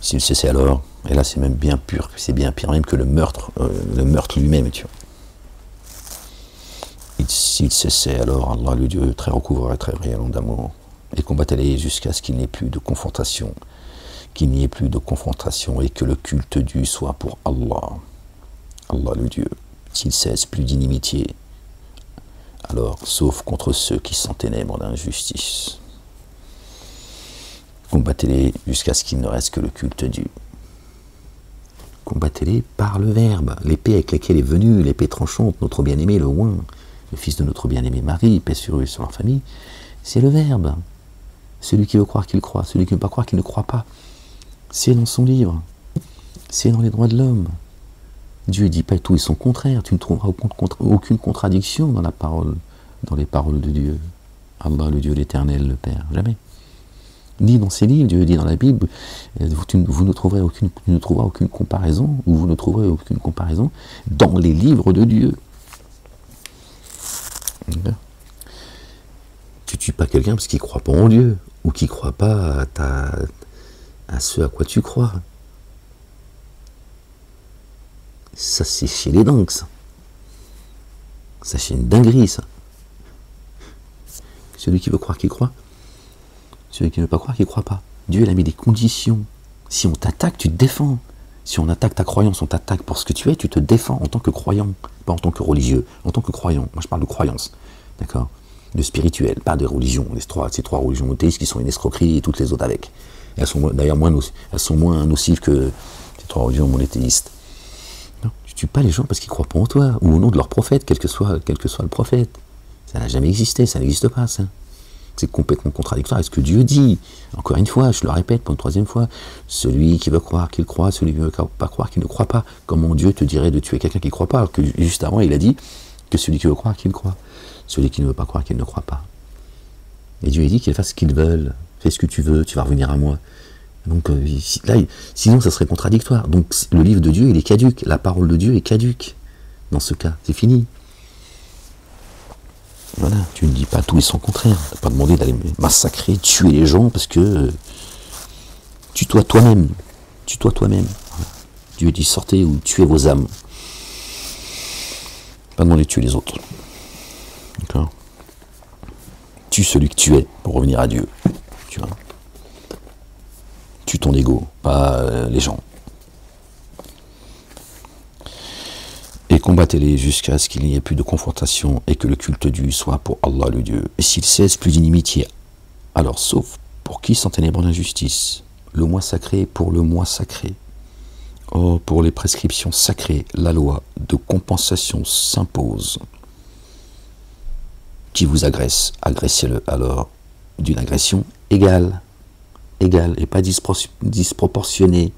S'il cessait alors, et là c'est même bien pur, c'est bien pire même que le meurtre lui-même, tu vois. S'il cessait alors, Allah le Dieu très recouvreur et très réel d'amour, et combattez-les jusqu'à ce qu'il n'y ait plus de confrontation, et que le culte dû soit pour Allah, Allah le Dieu, s'il cesse plus d'inimitié, alors sauf contre ceux qui sont ténèbres d'injustice. Combattez-les jusqu'à ce qu'il ne reste que le culte dû. Combattez-les par le verbe, l'épée avec laquelle est venue, l'épée tranchante, notre bien-aimé, le oint, le fils de notre bien-aimé Marie, paix sur eux et sur leur famille, c'est le verbe. Celui qui veut croire qu'il croit, celui qui ne veut pas croire qu'il ne croit pas. C'est dans son livre, c'est dans les droits de l'homme. Dieu dit pas tout et son contraire, tu ne trouveras aucune contradiction dans la parole, dans les paroles de Dieu. Allah, le Dieu l'Éternel, le Père, jamais. Ni dans ses livres, Dieu dit dans la Bible, vous ne trouverez aucune comparaison, ou vous ne trouverez aucune comparaison dans les livres de Dieu. Tu tues pas quelqu'un parce qu'il ne croit pas en Dieu, ou qu'il ne croit pas à ce à quoi tu crois. Ça, c'est chez les dingues, ça. Ça, c'est une dinguerie, ça. Celui qui veut croire qu'il croit. Celui qui ne veut pas croire qu'il ne croit pas. Dieu, il a mis des conditions. Si on t'attaque, tu te défends. Si on attaque ta croyance, on t'attaque pour ce que tu es, tu te défends en tant que croyant, pas en tant que religieux, en tant que croyant. Moi, je parle de croyance, d'accord? De spirituel, pas de religion. Ces trois religions monothéistes qui sont une escroquerie et toutes les autres avec. Elles sont d'ailleurs moins nocives que ces trois religions monothéistes. Non, tu ne tues pas les gens parce qu'ils ne croient pas en toi, ou au nom de leur prophète, quel que soit le prophète. Ça n'a jamais existé, ça n'existe pas, ça. C'est complètement contradictoire avec ce que Dieu dit. Encore une fois, je le répète pour une troisième fois, celui qui veut croire qu'il croit, celui qui ne veut pas croire qu'il ne croit pas. Comment Dieu te dirait de tuer quelqu'un qui ne croit pas, alors que juste avant, il a dit que celui qui veut croire qu'il croit, celui qui ne veut pas croire qu'il ne croit pas. Et Dieu a dit qu'il fasse ce qu'il veut, fais ce que tu veux, tu vas revenir à moi. Donc là, sinon ça serait contradictoire. Donc le livre de Dieu, il est caduque, la parole de Dieu est caduque. Dans ce cas, c'est fini. Voilà, tu ne dis pas tout et son contraire. Tu n'as pas demandé d'aller massacrer, tuer les gens parce que tue-toi toi-même. Tue-toi toi-même. Voilà. Dieu dit sortez ou tuez vos âmes. Pas demander de tuer les autres. D'accord? Tue celui que tu es pour revenir à Dieu. Tu vois? Tue ton ego, pas les gens. Et combattez-les jusqu'à ce qu'il n'y ait plus de confrontation et que le culte dû soit pour Allah le Dieu. Et s'il cesse plus d'inimitié, alors sauf pour qui s'enténèbre l'injustice, le mois sacré pour le mois sacré. Oh, pour les prescriptions sacrées, la loi de compensation s'impose. Qui vous agresse, agressez-le alors d'une agression égale, et pas disproportionnée,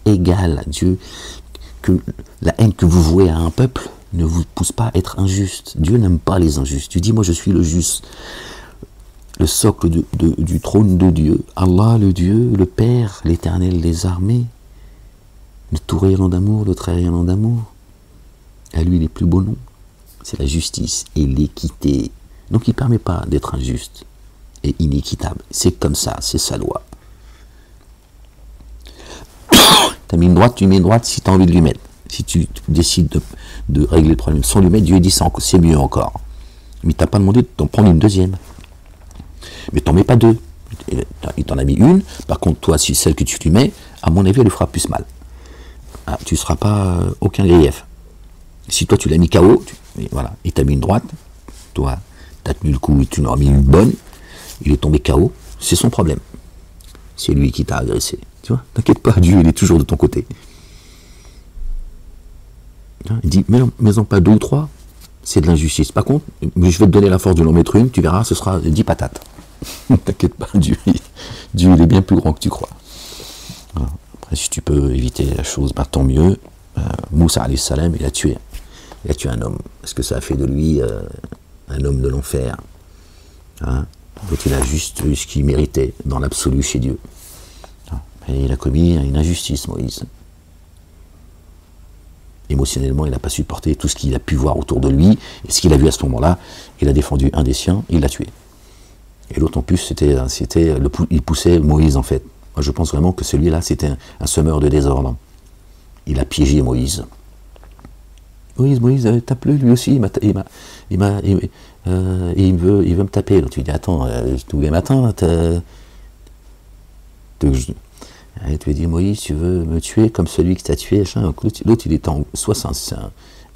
égale. Dieu, que la haine que vous vouez à un peuple ne vous pousse pas à être injuste. Dieu n'aime pas les injustes. Tu dis, moi je suis le juste, le socle du trône de Dieu, Allah le Dieu, le Père, l'Éternel des armées, le tout rayonnant d'amour, le très rayonnant d'amour. À lui les plus beaux noms, c'est la justice et l'équité. Donc il ne permet pas d'être injuste et inéquitable. C'est comme ça, c'est sa loi. Tu as mis une droite, tu mets une droite si tu as envie de lui mettre. Si tu décides de régler le problème sans lui mettre, Dieu dit c'est mieux encore. Mais tu n'as pas demandé d'en prendre une deuxième. Mais tu n'en mets pas deux. Il t'en a mis une. Par contre, toi, si celle que tu lui mets, à mon avis, elle lui fera plus mal. Ah, tu ne seras pas aucun grief. Si toi, tu l'as mis KO, voilà, il t'a mis une droite, toi, tu as tenu le coup et tu lui as mis une bonne, il est tombé KO, c'est son problème. C'est lui qui t'a agressé. Tu vois, t'inquiète pas, Dieu, il est toujours de ton côté. Il dit, mets-en pas deux ou trois, c'est de l'injustice. Par contre, mais je vais te donner la force de l'en mettre une, tu verras, ce sera 10 patates. T'inquiète pas, Dieu, il est bien plus grand que tu crois. Voilà. Après, si tu peux éviter la chose, ben, tant mieux. Moussa alayhi salam, il a tué un homme. Est-ce que ça a fait de lui un homme de l'enfer? Hein? Donc il a juste eu ce qu'il méritait dans l'absolu chez Dieu. Et il a commis une injustice, Moïse. Émotionnellement, il n'a pas supporté tout ce qu'il a pu voir autour de lui, et ce qu'il a vu à ce moment-là, il a défendu un des siens, il l'a tué. Et l'autre en plus, il poussait Moïse en fait. Moi, je pense vraiment que celui-là, c'était un semeur de désordre. Il a piégé Moïse. Moïse, tape-le lui aussi, il veut me taper. Donc tu lui dis, attends, tous les matins, tu lui dis, Moïse, tu veux me tuer comme celui que tu as tué. L'autre, il est soit c'est un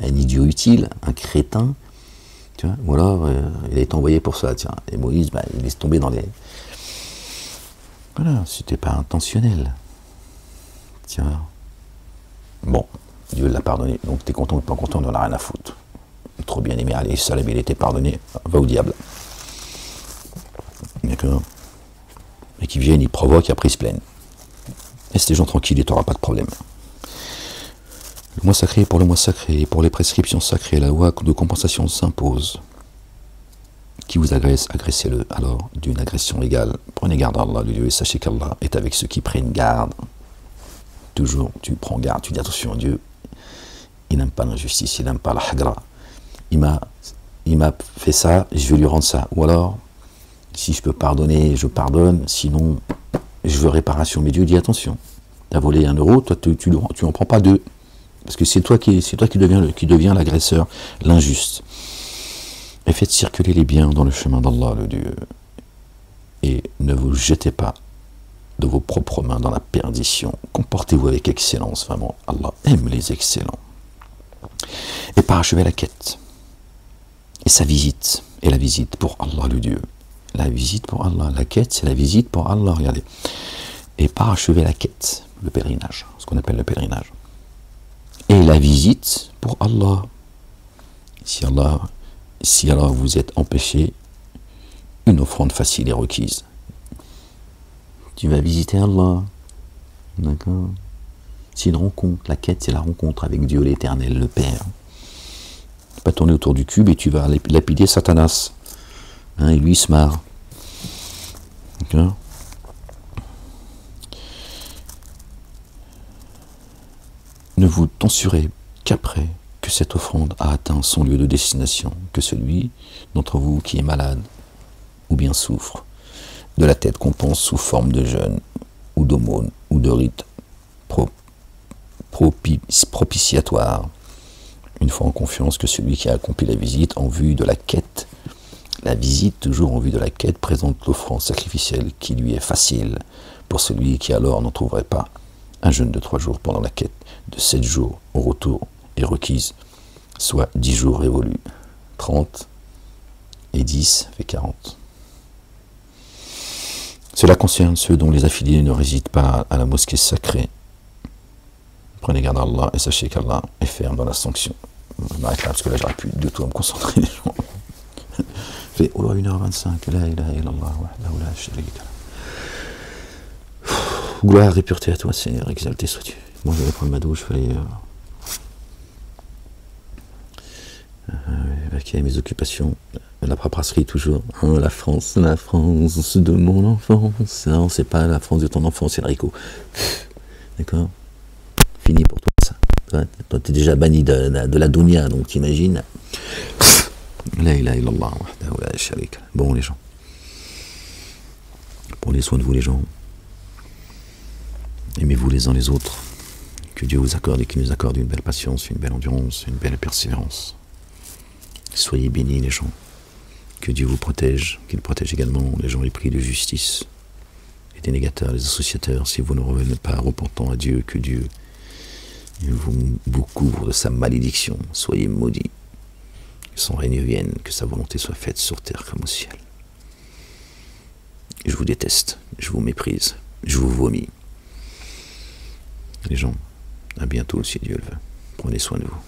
idiot utile, un crétin, tu vois, ou alors il a été envoyé pour ça. Tiens. Et Moïse, il laisse tomber dans les... Voilà, c'était pas intentionnel. Tiens. Bon, Dieu l'a pardonné. Donc t'es content ou pas content, on n'en a rien à foutre. Trop bien aimé, alayhi salam, il était pardonné, va au diable. D'accord? Et qui viennent, ils provoquent, et après ils se plaignent. Laisse les gens tranquilles et tu n'auras pas de problème. Le mois sacré pour le mois sacré, pour les prescriptions sacrées, la loi de compensation s'impose. Qui vous agresse, agressez-le. Alors, d'une agression égale, prenez garde à Allah, le Dieu, et sachez qu'Allah est avec ceux qui prennent garde. Toujours, tu prends garde, tu dis attention à Dieu. Il n'aime pas l'injustice, il n'aime pas la hagra. Il m'a fait ça, je vais lui rendre ça. Ou alors, si je peux pardonner, je pardonne, sinon, je veux réparation. Mais Dieu dit attention, tu as volé 1 euro, toi tu n'en prends pas 2. Parce que c'est toi qui deviens l'agresseur, l'injuste. Et faites circuler les biens dans le chemin d'Allah, le Dieu. Et ne vous jetez pas de vos propres mains dans la perdition. Comportez-vous avec excellence, vraiment. Allah aime les excellents. Et parachevez la quête. Et sa visite. Et la visite pour Allah, le Dieu. La visite pour Allah. La quête, c'est la visite pour Allah, regardez. Et parachevez la quête, le pèlerinage, ce qu'on appelle le pèlerinage. Et la visite pour Allah. Si alors vous êtes empêché, une offrande facile est requise. Tu vas visiter Allah. D'accord? C'est une rencontre. La quête, c'est la rencontre avec Dieu l'Éternel, le Père. Tu vas tourner autour du cube et tu vas lapider Satanas. Hein, et lui, il se marre. D'accord? Ne vous tensurez qu'après que cette offrande a atteint son lieu de destination, que celui d'entre vous qui est malade ou bien souffre de la tête qu'on pense sous forme de jeûne ou d'aumône ou de rite propitiatoire une fois en confiance, que celui qui a accompli la visite en vue de la quête, la visite toujours en vue de la quête, présente l'offrande sacrificielle qui lui est facile pour celui qui alors n'en trouverait pas. Un jeûne de 3 jours pendant la quête, de 7 jours au retour est requise, soit 10 jours révolus. 30 et 10 fait 40. Cela concerne ceux dont les affiliés ne résident pas à la mosquée sacrée. Prenez garde à Allah et sachez qu'Allah est ferme dans la sanction. On arrête là parce que là j'aurais plus du tout à me concentrer les gens. Fait 1h25, la ilaha illallah wahdahu la sharika lahu. Gloire et pureté à toi Seigneur, exalté sois-tu. Moi je vais prendre ma douche, il fallait vaquer à mes occupations. La paperasserie toujours. Oh, la France de mon enfance. Non, c'est pas la France de ton enfance, c'est le haricot. D'accord? Fini pour toi ça. Toi t'es déjà banni de la dunya, donc t'imagines. La ilaha illallah wahdahu la sharika lahu. Bon les gens. Prenez soin de vous les gens. Aimez-vous les uns les autres. Que Dieu vous accorde et qu'il nous accorde une belle patience, une belle endurance, une belle persévérance. Soyez bénis les gens. Que Dieu vous protège, qu'il protège également les gens épris de justice, les dénégateurs, les associateurs, si vous ne revenez pas repentant à Dieu, que Dieu vous couvre de sa malédiction. Soyez maudits. Que son règne vienne, que sa volonté soit faite sur terre comme au ciel. Je vous déteste, je vous méprise, je vous vomis. Les gens, à bientôt si Dieu le veut. Prenez soin de vous.